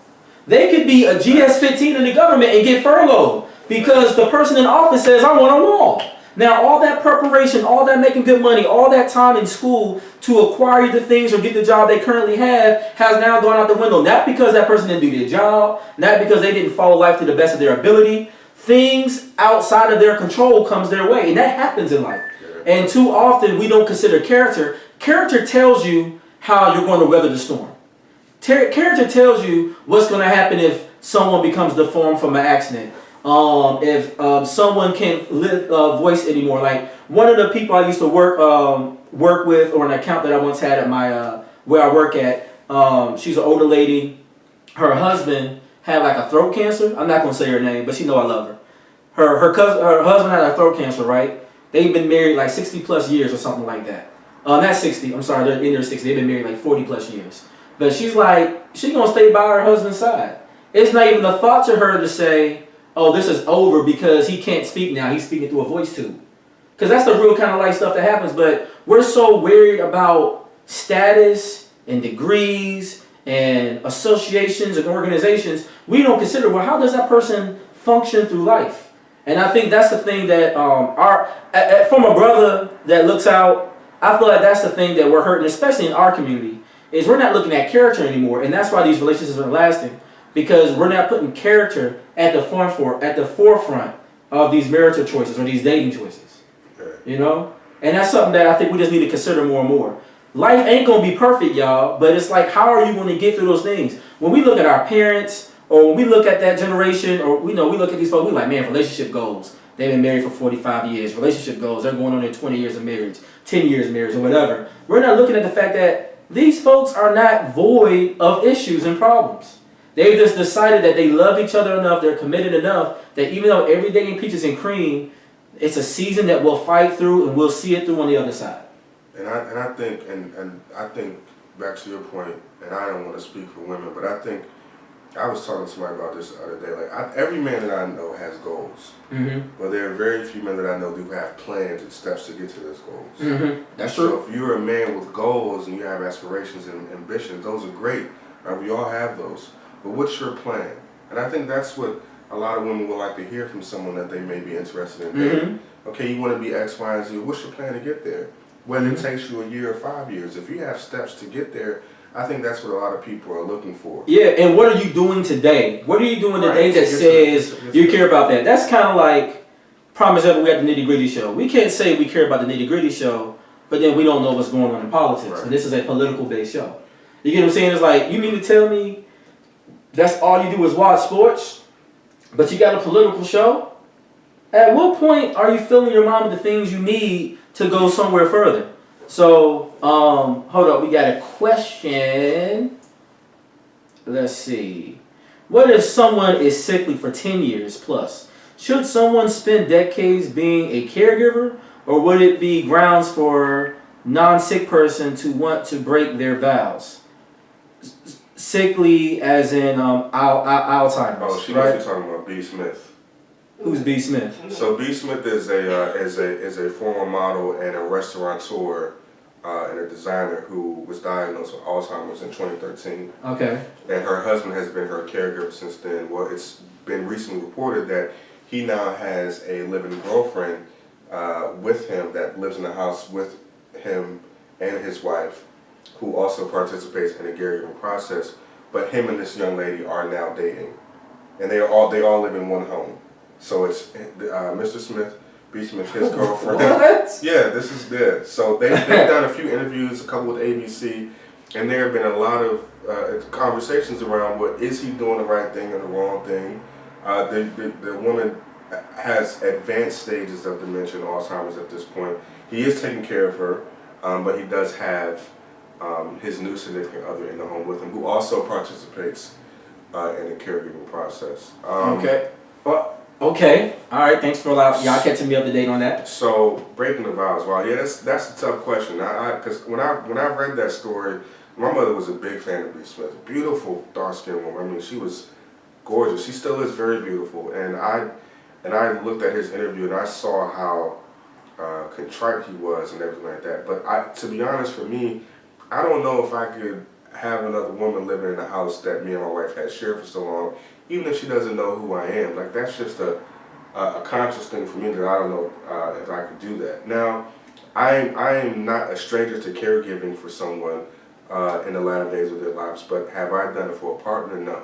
They could be a GS-15 in the government and get furloughed because the person in office says, I want a wall. Now, all that preparation, all that making good money, all that time in school to acquire the things or get the job they currently have has now gone out the window. Not because that person didn't do their job, not because they didn't follow life to the best of their ability. Things outside of their control comes their way, and that happens in life. And too often, we don't consider character. Character tells you how you're going to weather the storm. Character tells you what's going to happen if someone becomes deformed from an accident. If someone can't voice anymore. Like one of the people I used to work with, or an account that I once had at my where I work at, she's an older lady. Her husband had like a throat cancer. I'm not going to say her name, but she know I love her. Her husband had a throat cancer, right? They've been married like 60 plus years or something like that. Not 60, I'm sorry, they're in their 60s. They've been married like 40 plus years. But she's like, she's going to stay by her husband's side. It's not even a thought to her to say, oh, this is over because he can't speak now. He's speaking through a voice tube. Because that's the real kind of life stuff that happens. But we're so worried about status and degrees and associations and organizations, we don't consider, well, how does that person function through life? And I think that's the thing that from a brother that looks out, I feel like that's the thing that we're hurting, especially in our community, is we're not looking at character anymore, and that's why these relationships are lasting, because we're not putting character at the forefront of these marital choices or these dating choices. You know, and that's something that I think we just need to consider more and more. Life ain't gonna be perfect, y'all, but it's like, how are you going to get through those things? When we look at our parents, or when we look at that generation, or we look at these folks, we like, man, relationship goals. They've been married for 45 years. Relationship goals, they're going on their 20 years of marriage, 10 years of marriage, or whatever. We're not looking at the fact that these folks are not void of issues and problems. They just decided that they love each other enough, they're committed enough, that even though every day ain't peaches and cream, it's a season that we'll fight through and we'll see it through on the other side. And I think back to your point, and I don't want to speak for women, but I think I was talking to somebody about this the other day. Like every man that I know has goals, but there are very few men that I know do have plans and steps to get to those goals. That's true. So if you're a man with goals and you have aspirations and ambitions, those are great. Right? We all have those. But what's your plan? And I think that's what a lot of women would like to hear from someone that they may be interested in dating. Okay, you want to be X, Y, and Z. What's your plan to get there? Whether it takes you a year or 5 years, if you have steps to get there, I think that's what a lot of people are looking for. Yeah, and what are you doing today? What are you doing today that says you care about that? That's kind of like Promise Ever, we at the Nitty Gritty Show. We can't say we care about the Nitty Gritty Show, but then we don't know what's going on in politics. Right. And this is a political based show. You get what I'm saying? It's like, you mean to tell me that's all you do is watch sports, but you got a political show? At what point are you filling your mind with the things you need to go somewhere further? So, hold up, we got a question. Let's see. What if someone is sickly for 10 years plus? Should someone spend decades being a caregiver, or would it be grounds for non-sick person to want to break their vows? Sickly as in Alzheimer's. Oh, she right? must be talking about B. Smith. Who's B. Smith? So B. Smith is a former model and a restaurateur and a designer who was diagnosed with Alzheimer's in 2013. Okay. And her husband has been her caregiver since then. Well, it's been recently reported that he now has a living girlfriend with him that lives in the house with him and his wife, who also participates in the caregiving process. But him and this young lady are now dating, and they all live in one home. So it's Mr. Smith, B. Smith, his girlfriend. What? Yeah, this is good. So they've done a few interviews, a couple with ABC, and there have been a lot of conversations around what is he doing the right thing or the wrong thing. The woman has advanced stages of dementia and Alzheimer's at this point. He is taking care of her, but he does have his new significant other in the home with him, who also participates in the caregiving process. Okay. Well, okay. All right. Thanks for y'all catching me up to date on that. So breaking the vows. Wow. Yeah, that's a tough question. Because when I read that story, my mother was a big fan of B. Smith. Beautiful, dark-skinned woman. I mean, she was gorgeous. She still is very beautiful. And I looked at his interview and I saw how contrite he was and everything like that. But to be honest, for me, I don't know if I could have another woman living in the house that me and my wife had shared for so long, even if she doesn't know who I am. Like, that's just a conscious thing for me that I don't know if I could do that. Now, I am not a stranger to caregiving for someone in the latter days of their lives, but have I done it for a partner? No.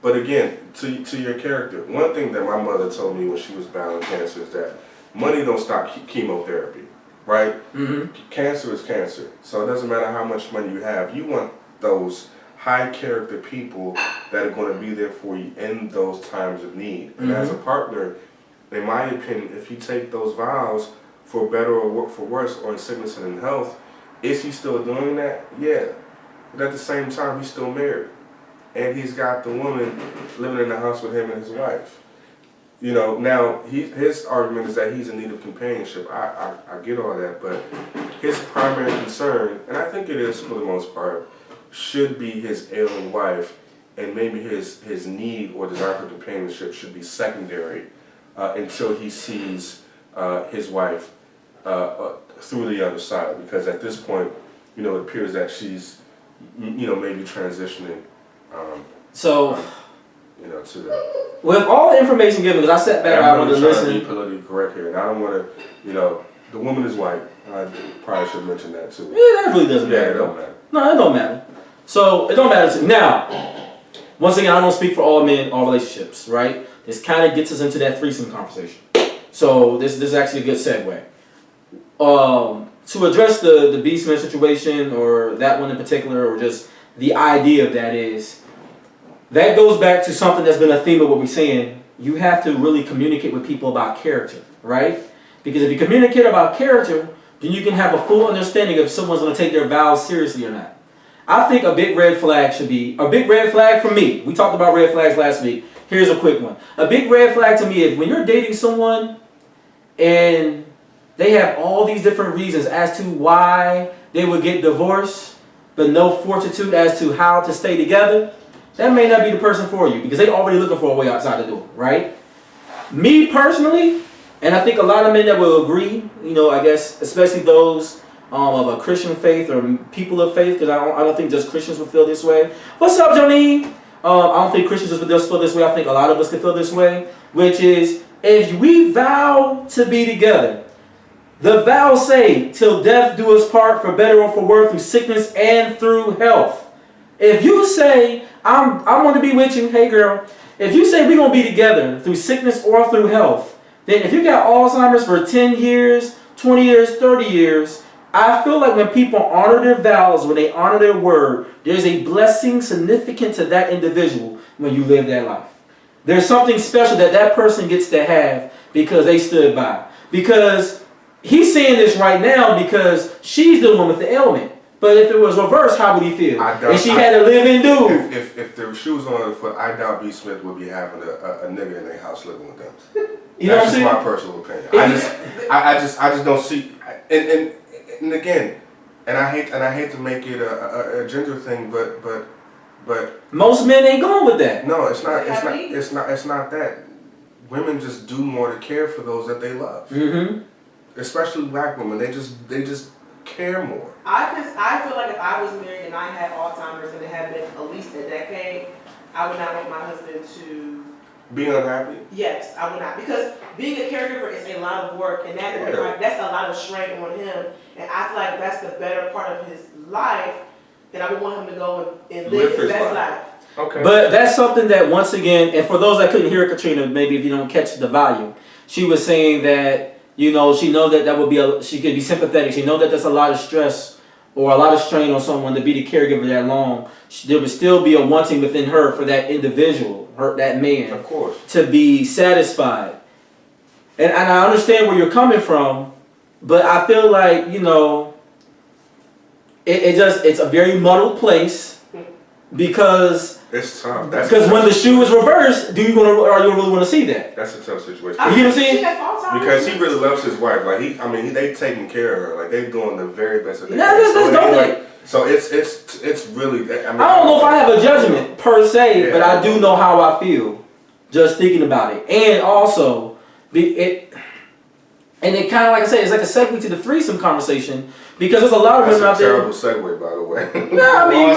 But again, to your character, one thing that my mother told me when she was battling cancer is that money don't stop chemotherapy, right? Cancer is cancer, so it doesn't matter how much money you have. You want those high character people that are going to be there for you in those times of need. And as a partner, in my opinion, if you take those vows for better or for worse, or in sickness and in health, is he still doing that? Yeah. But at the same time, he's still married. And he's got the woman living in the house with him and his wife. You know, now his argument is that he's in need of companionship. I get all that, but his primary concern, and I think it is for the most part, should be his ailing wife, and maybe his need or desire for companionship should be secondary until he sees his wife through the other side. Because at this point, you know, it appears that she's, you know, maybe transitioning. You know, to the. With all the information given, because I sat back, I wanted to listen. I'm politically correct here, and I don't want to, you know, the woman is white. I probably should mention that too. Yeah, that really doesn't matter. It don't matter. No, it don't matter. So it don't matter to me. Now, once again, I don't speak for all men, all relationships, right? This kind of gets us into that threesome conversation. So this is actually a good segue. To address the Beastman situation, or that one in particular, or just the idea of that is, that goes back to something that's been a theme of what we're saying. You have to really communicate with people about character, right? Because if you communicate about character, then you can have a full understanding if someone's going to take their vows seriously or not. I think a big red flag should be, a big red flag for me, we talked about red flags last week, here's a quick one. A big red flag to me is when you're dating someone and they have all these different reasons as to why they would get divorced, but no fortitude as to how to stay together, that may not be the person for you because they're already looking for a way outside the door, right? Me personally, and I think a lot of men that will agree, you know, I guess, especially those of a Christian faith or people of faith, because I don't think just Christians will feel this way. What's up, Jolene? I don't think Christians will just feel this way. I think a lot of us can feel this way, which is if we vow to be together, the vows say, till death do us part, for better or for worse, through sickness and through health. If you say, I'm going to be with you, hey girl, if you say we're going to be together through sickness or through health, then if you got Alzheimer's for 10 years, 20 years, 30 years, I feel like when people honor their vows, when they honor their word, there's a blessing significant to that individual when you live that life. There's something special that that person gets to have because they stood by. Because he's saying this right now because she's the one with the ailment. But if it was reversed, how would he feel? And she had to live and do. If the shoes on the foot, I doubt B. Smith would be having a nigga in their house living with them. You know what I'm That's saying? just my personal opinion. I just don't see. And again, and I hate to make it a gender thing, but most men ain't going with that. no, it's not that. Women just do more to care for those that they love. Mm-hmm. Especially black women, they just care more. I feel like if I was married and I had Alzheimer's and it had been at least a decade, I would not want my husband to. Being unhappy? Yes, I would not, because being a caregiver is a lot of work, and that's a lot of strain on him. And I feel like that's the better part of his life that I would want him to go and live his best life. Okay. But that's something that, once again, and for those that couldn't hear Katrina, maybe if you don't catch the volume, she was saying that, you know, she know that would be she could be sympathetic. She know that that's a lot of stress or a lot of strain on someone to be the caregiver that long. There would still be a wanting within her for that individual, that man, of course, to be satisfied. And I understand where you're coming from, but I feel like, you know, it's a very muddled place because it's tough. Because when the shoe is reversed, are you really want to see that? That's a tough situation. You know what I'm saying? Because he really loves his wife. Like they taking care of her. Like they doing the very best that they can. So it's really. I don't know if I have a judgment per se, but I do know how I feel just thinking about it, and also it kind of, like I said, it's like a segue to the threesome conversation because there's a lot of women out there. That's a terrible segue, by the way. No, I mean,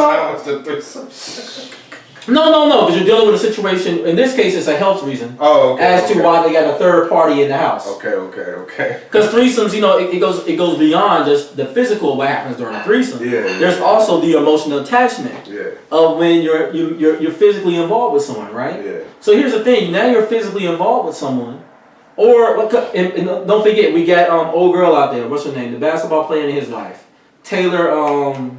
No, because you're dealing with a situation. In this case, it's a health reason. Oh, okay. As to why they got a third party in the house. Okay. Because threesomes, you know, it goes beyond just the physical what happens during a threesome. Yeah. There's also the emotional attachment. Yeah. Of when you're physically involved with someone, right? Yeah. So here's the thing. Now you're physically involved with someone, and don't forget we got old girl out there. What's her name? The basketball player and his wife, Tiana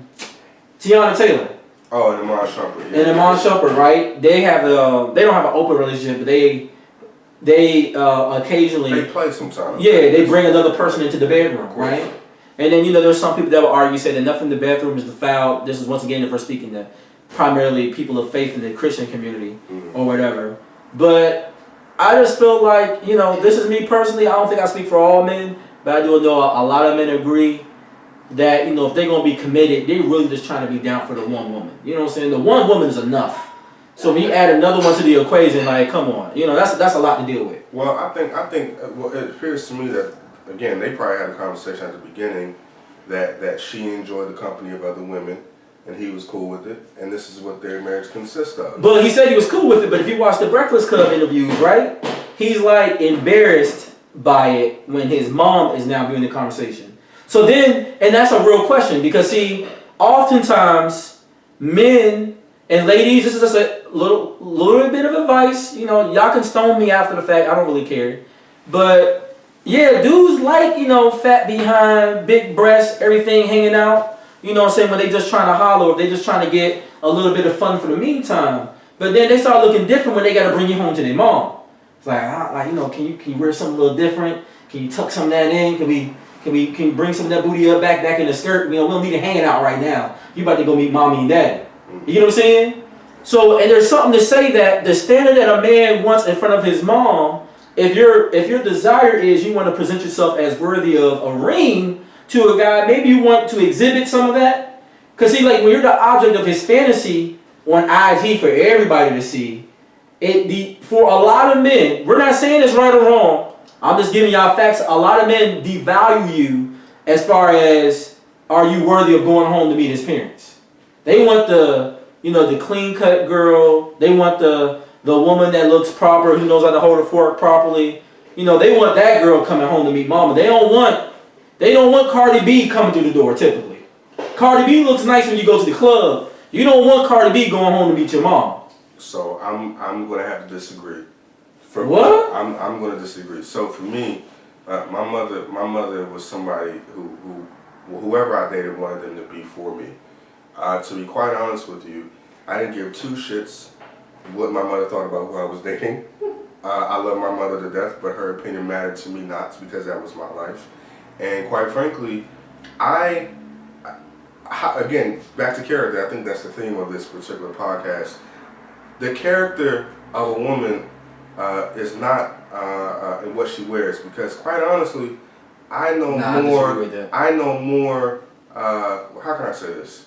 Taylor. Oh, and Iman Shumpert. Yeah. And Iman Shumpert, right? They don't have an open relationship, but they occasionally they play sometimes. Yeah, they bring another person into the bedroom, right? And then there's some people that will argue, say that nothing in the bedroom is defiled. This is once again if we're speaking to primarily people of faith in the Christian community or whatever. But I just feel like this is me personally. I don't think I speak for all men, but I do know a lot of men agree that if they're gonna be committed, they're really just trying to be down for the one woman. You know what I'm saying? The one woman is enough. So when you add another one to the equation, like, come on, that's a lot to deal with. Well, I think it appears to me that again they probably had a conversation at the beginning that she enjoyed the company of other women and he was cool with it, and this is what their marriage consists of. But he said he was cool with it. But if you watch the Breakfast Club interviews, right, he's like embarrassed by it when his mom is now viewing the conversation. So then, and that's a real question because see, oftentimes men and ladies, this is just a little bit of advice. You know, y'all can stone me after the fact. I don't really care. But yeah, dudes like, you know, fat behind, big breasts, everything hanging out. You know what I'm saying? When they just trying to holler, or they just trying to get a little bit of fun for the meantime. But then they start looking different when they got to bring you home to their mom. It's like, you know, can you wear something a little different? Can you tuck some of that in? Can you bring some of that booty up back in the skirt? You know, we don't need it hanging out right now. You about to go meet mommy and daddy. You know what I'm saying? So, and there's something to say that the standard that a man wants in front of his mom, if your desire is you want to present yourself as worthy of a ring to a guy, maybe you want to exhibit some of that. Because see, like when you're the object of his fantasy on IG for everybody to see, for a lot of men, we're not saying it's right or wrong, I'm just giving y'all facts. A lot of men devalue you as far as, are you worthy of going home to meet his parents? They want the clean cut girl. They want the woman that looks proper, who knows how to hold a fork properly. You know, they want that girl coming home to meet mama. They don't want Cardi B coming through the door typically. Cardi B looks nice when you go to the club. You don't want Cardi B going home to meet your mom. So I'm gonna have to disagree. What? I'm gonna disagree. So for me, my mother was somebody whoever I dated wanted them to be for me. To be quite honest with you, I didn't give two shits what my mother thought about who I was dating. I love my mother to death, but her opinion mattered to me not, because that was my life. And quite frankly, again, back to character, I think that's the theme of this particular podcast. The character of a woman is not in what she wears, because quite honestly, I know more, how can I say this?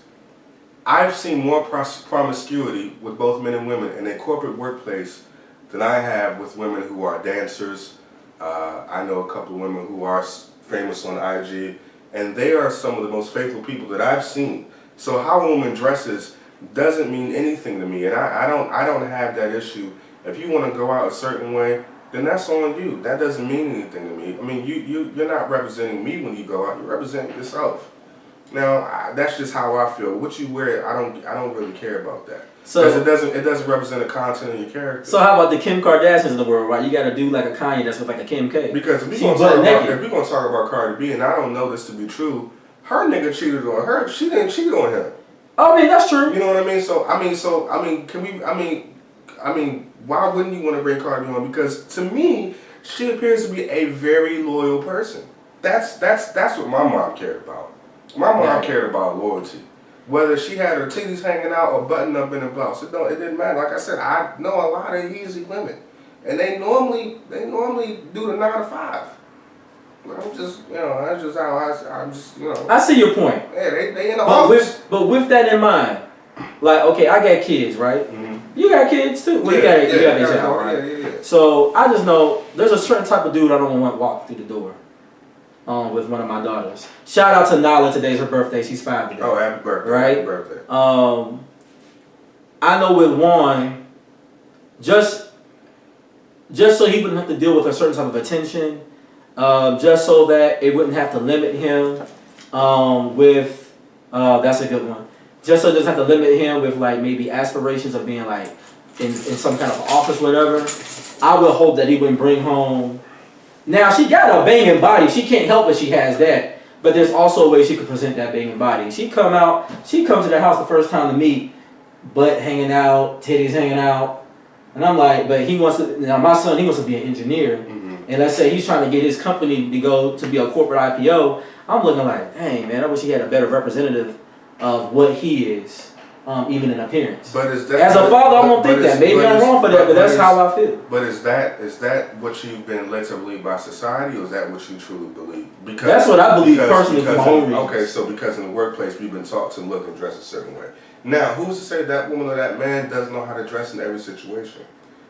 I've seen more promiscuity with both men and women in a corporate workplace than I have with women who are dancers. I know a couple of women who are famous on IG, and they are some of the most faithful people that I've seen. So how a woman dresses doesn't mean anything to me, and I don't have that issue. If you want to go out a certain way, then that's on you. That doesn't mean anything to me. I mean, you're not representing me when you go out. You're representing yourself. Now, that's just how I feel. What you wear, I don't really care about that. Because it doesn't represent the content of your character. So how about the Kim Kardashians of the world, right? You got to do like a Kanye that's with like a Kim K. Because if we're gonna talk about Cardi B, and I don't know this to be true, her nigga cheated on her. She didn't cheat on him. I mean, that's true. You know what I mean? So why wouldn't you want to bring Cardi on? Because to me, she appears to be a very loyal person. That's what my mom cared about. My mom cared about loyalty. Whether she had her titties hanging out or buttoned up in a blouse, it didn't matter. Like I said, I know a lot of easy women, and they normally do the 9 to 5. That's just how I'm just. I see your point. Yeah, they in the office. But with that in mind, like, okay, I got kids, right? Mm-hmm. You got kids too. Well, you got a child, right? Yeah. So I just know there's a certain type of dude I don't want to walk through the door. With one of my daughters. Shout out to Nala. Today's her birthday. She's 5 today. Oh, happy birthday! Right? Happy birthday. I know with Juan, just so he wouldn't have to deal with a certain type of attention, just so that it wouldn't have to limit him that's a good one. Just so it doesn't have to limit him with like maybe aspirations of being like in some kind of office, whatever. I would hope that he wouldn't bring home. Now, she got a banging body. She can't help it, she has that. But there's also a way she could present that banging body. She come to the house the first time to meet, butt hanging out, titties hanging out. And I'm like, but my son, he wants to be an engineer. Mm-hmm. And let's say he's trying to get his company to go to be a corporate IPO. I'm looking like, dang, man, I wish he had a better representative of what he is. Even in appearance. But as a father, I don't think that. Maybe I'm wrong for that, but that's how I feel. But is that what you've been led to believe by society, or is that what you truly believe? Because that's what I believe personally from my own reasons. Okay, so because in the workplace we've been taught to look and dress a certain way. Now, who's to say that woman or that man doesn't know how to dress in every situation?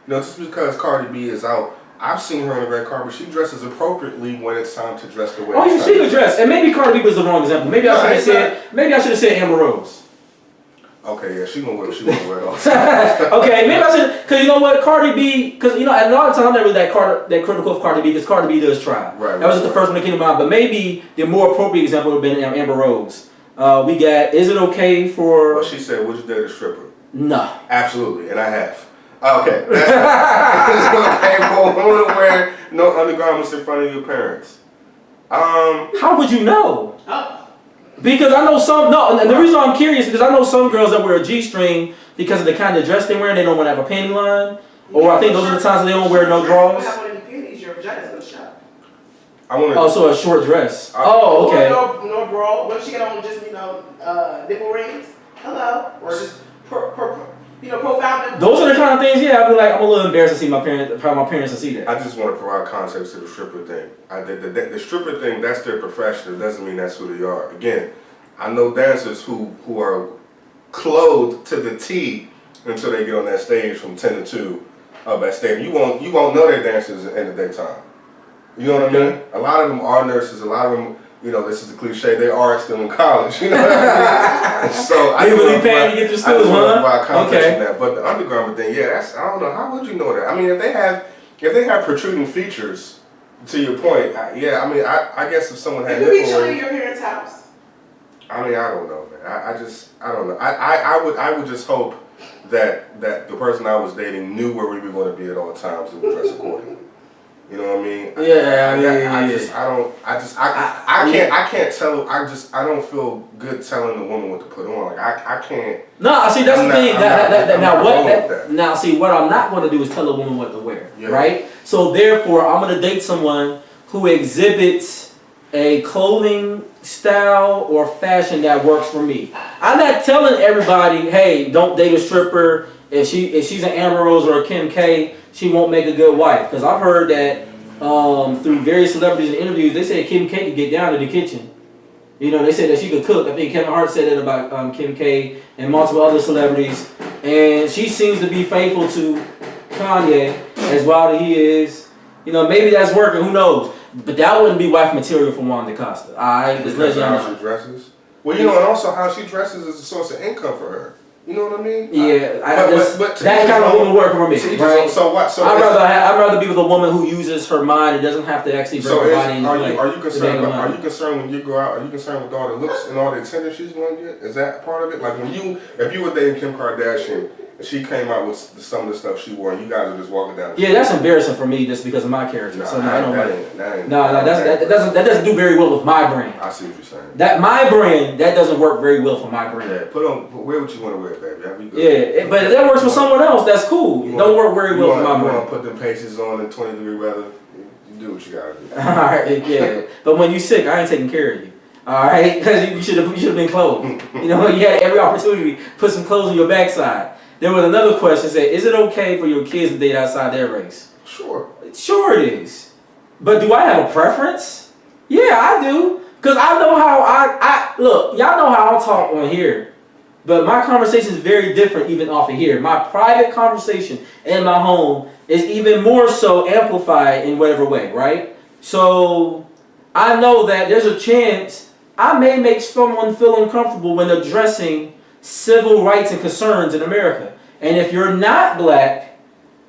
Just because Cardi B is out, I've seen her on the red carpet. She dresses appropriately when it's time to dress the way. Oh, yeah, she could dress, and maybe Cardi B was the wrong example. Maybe I should have said Amber Rose. Okay, yeah, she gonna wear it all the time. Okay, maybe I should, cause you know what, Cardi B, cause you know, and a lot of times I'm never that critical of Cardi B, cause Cardi B does try. Right. That was just the first one that came to mind, but maybe the more appropriate example would have been Amber Rose. We got, is it okay for? Well, she said, would you date a stripper? No. Absolutely, and I have. Okay, that's okay for a woman to wear no undergarments in front of your parents. How would you know? Oh. Because I know some, no, and the reason I'm curious is because I know some girls that wear a G-string because of the kind of dress they're wearing, they don't want to have a panty line. Or I think those are the times that they don't wear no drawers. If you have one of the panties, your vagina's gonna show. Oh, so a short dress. Oh, okay. Or no bra. What if she got on just, nipple rings? Hello. Or just, profound. Those are the kind of things, yeah, I'd be like, I'm a little embarrassed to see my parents to see that. I just want to provide context to the stripper thing. The stripper thing, that's their profession. It doesn't mean that's who they are. Again, I know dancers who are clothed to the T until they get on that stage from 10 to 2 of that stadium. You won't know they're dancers in the daytime. You know what I mean? A lot of them are nurses. A lot of them, this is a cliche, they are still in college. You know what I mean? So I really paying to get to school, I just want to huh? provide context Okay. in that. But the undergarment thing, yeah, I don't know. How would you know that? I mean, if they have protruding features, to your point, I guess if someone had It could be nipple chilling in rings- your parents' house. I mean, I don't know, man. I don't know. I would just hope that the person I was dating knew where we were going to be at all times and would dress accordingly. You know what I mean? I can't tell. I don't feel good telling the woman what to put on. Like I can't. No, see that's the thing. Now see what I'm not going to do is tell a woman what to wear, Yeah. right? So therefore, I'm going to date someone who exhibits a clothing style or fashion that works for me. I'm not telling everybody, hey, don't date a stripper. If she's an Amber Rose or a Kim K, she won't make a good wife. Because I've heard that through various celebrities and interviews, they say Kim K could get down in the kitchen. They said that she could cook. I think Kevin Hart said that about Kim K and multiple other celebrities. And she seems to be faithful to Kanye, as wild as he is. Maybe that's working. Who knows? But that wouldn't be wife material for Wanda Costa. Alright, just let you how know. she dresses. Well, and also how she dresses is a source of income for her. You know what I mean? Yeah, but that kind of woman work for me. Right? So what? So I'd rather be with a woman who uses her mind and doesn't have to actually bring her body into play. Are you concerned when you go out? Are you concerned with all the looks and all the attention she's going to get? Is that part of it? Like if you were dating Kim Kardashian and she came out with some of the stuff she wore, and you guys are just walking down the street. Yeah, that's embarrassing for me just because of my character. So no, I don't want it. That doesn't do very well with my brand. I see what you're saying. That my brand, that doesn't work very well for my brand. Yeah, wear what you want to wear, baby. Yeah, but if that works for someone else, that's cool. Don't work very well for my brand. You want to put them pasties on in 20-degree weather, you do what you gotta do. Alright, yeah. But when you sick, I ain't taking care of you. Alright? Because you should have been clothed. You had every opportunity to put some clothes on your backside. There was another question said, is it okay for your kids to date outside their race? Sure. Sure it is. But do I have a preference? Yeah, I do. Because I know how I look, y'all know how I talk on here. But my conversation is very different even off of here. My private conversation in my home is even more so amplified in whatever way, right? So I know that there's a chance I may make someone feel uncomfortable when addressing civil rights and concerns in America. And if you're not black,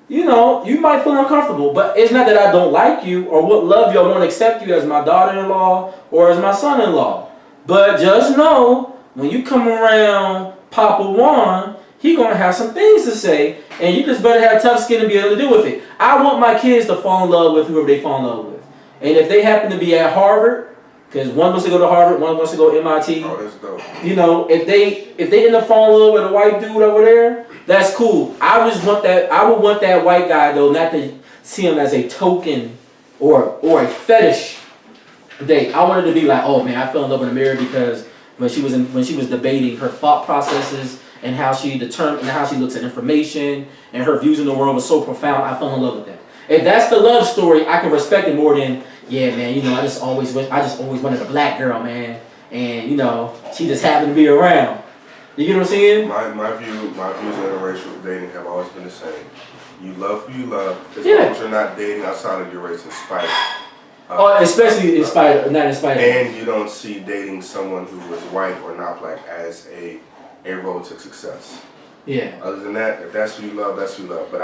you might feel uncomfortable. But it's not that I don't like you or won't love you or won't accept you as my daughter-in-law or as my son-in-law. But just know, when you come around Papa Juan, he gonna have some things to say, and you just better have tough skin to be able to deal with it. I want my kids to fall in love with whoever they fall in love with. And if they happen to be at Harvard, because one wants to go to Harvard, one wants to go to MIT. Oh, that's dope. If they end up falling in love with a white dude over there, that's cool. I would want that white guy though not to see him as a token or a fetish date. I wanted to be like, oh man, I fell in love with Amira because when she was debating her thought processes and how she looks at information and her views in the world was so profound, I fell in love with that. If that's the love story, I can respect it more than, yeah, man, I just always wanted a black girl, man, and she just happened to be around. You get what I'm saying? My views on interracial dating have always been the same. You love who you love, as Yeah. long as you're not dating outside of your race in spite. Especially in spite of, not in spite of. And you don't see dating someone who is white or not black as a a road to success. Yeah. Other than that, if that's who you love, that's who you love. But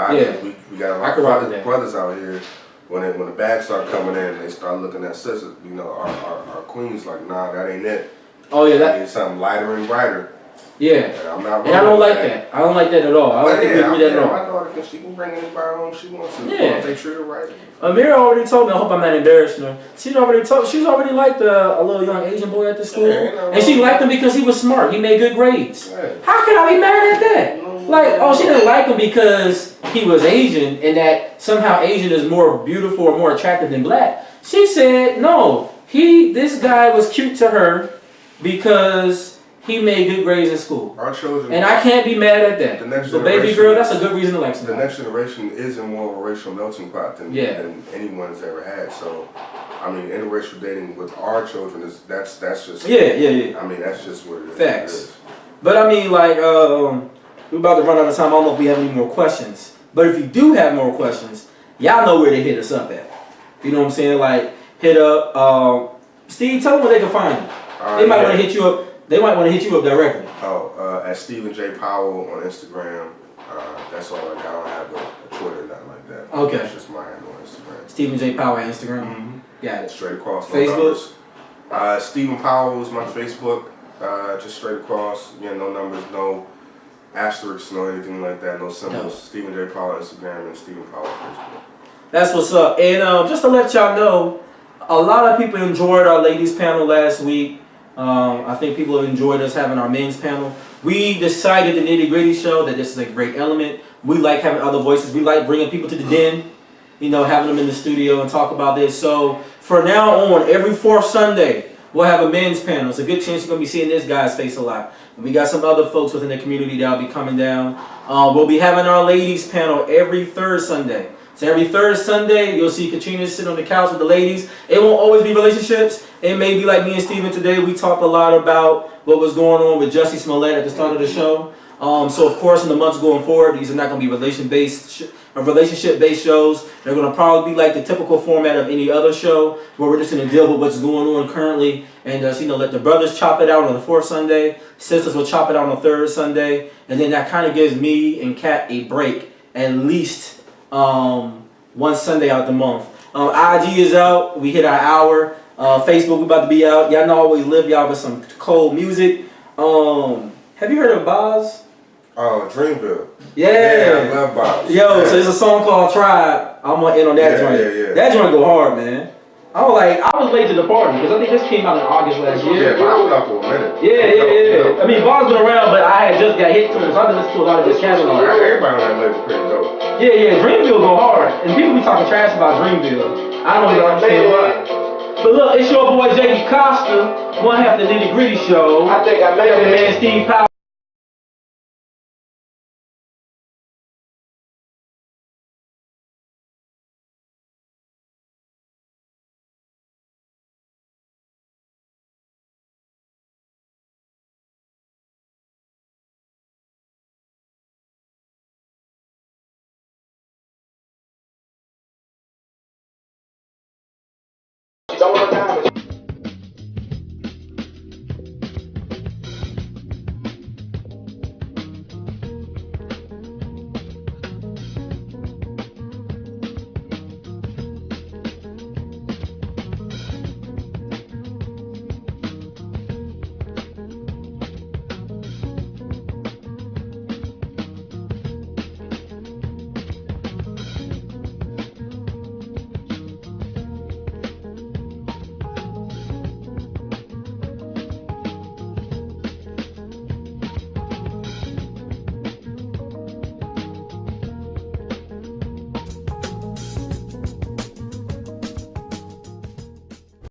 we got a lot of brothers out here. When the bags start coming in, they start looking at sisters. You know, our queens like, nah, that ain't it. Oh yeah, I need something lighter and brighter. Yeah. And I don't like that. I don't like that at all. I don't think we agree that at all. My daughter, she can bring anybody home she wants to. Yeah. If they treat her right. Amira already told me. I hope I'm not embarrassing her. She's already liked a little young Asian boy at the school, and she liked him because he was smart. He made good grades. Yeah. How can I be mad at that? Like, oh, she didn't like him because he was Asian, and that somehow Asian is more beautiful or more attractive than black. She said no. This guy was cute to her because he made good grades in school. Our children, and I can't be mad at that. The baby girl, that's a good reason to like somebody. The next generation is in more of a racial melting pot than anyone has ever had. So, I mean, interracial dating with our children that's just yeah. I mean, that's just what it is. Facts. But I mean, like, we're about to run out of time. I don't know if we have any more questions. But if you do have more questions, y'all know where to hit us up at. You know what I'm saying? Like, hit up Steve. Tell them where they can find you. They might want to hit you up. They might want to hit you up directly. At Stephen J. Powell on Instagram. That's all I got. I don't have a Twitter, nothing like that. Okay. That's just my handle on Instagram. Stephen J. Powell on Instagram. Mm-hmm. Got it. Straight across. Facebook? No Stephen Powell is my Facebook. Just straight across. Yeah, no numbers, no asterisks, no anything like that, no symbols. No. Stephen J. Powell Instagram and Stephen Powell Facebook. That's what's up. And just to let y'all know, a lot of people enjoyed our ladies panel last week. I think people have enjoyed us having our men's panel. We decided the Nitty Gritty show that this is a great element. We like having other voices. We like bringing people to the den, you know, having them in the studio and talk about this. So for now on, every fourth Sunday, we'll have a men's panel. It's a good chance you're going to be seeing this guy's face a lot. And we got some other folks within the community that will be coming down. We'll be having our ladies panel every third Sunday. So every third Sunday, you'll see Katrina sit on the couch with the ladies. It won't always be relationships. It may be like me and Steven today. We talked a lot about what was going on with Jussie Smollett at the start of the show. So of course, in the months going forward, these are not going to be relationship-based shows. They're going to probably be like the typical format of any other show, where we're just going to deal with what's going on currently, and let the brothers chop it out on the fourth Sunday, sisters will chop it out on the third Sunday, and then that kind of gives me and Kat a break at least one Sunday out the month. IG is out. We hit our hour. Facebook, we about to be out. Y'all know I always live y'all with some cold music. Have you heard of Boz? Oh, Dreamville. Yeah. I love Boz. Yo, so there's a song called Tribe. I'm gonna end on that joint. Yeah. That joint go hard, man. I was late to the party because I think this came out in August last year. Yeah, Boz was out for a minute. Yeah. I mean, Boz been around, but I had just got hit to him, so I've been listening to a lot of this catalog. Everybody on that label pretty dope. Yeah. Dreamville go hard, and people be talking trash about Dreamville. I don't really understand why. But look, it's your boy J.D. Costa, one half the Nitty Gritty Show. I think I made it. Man, Steve Powell. Don't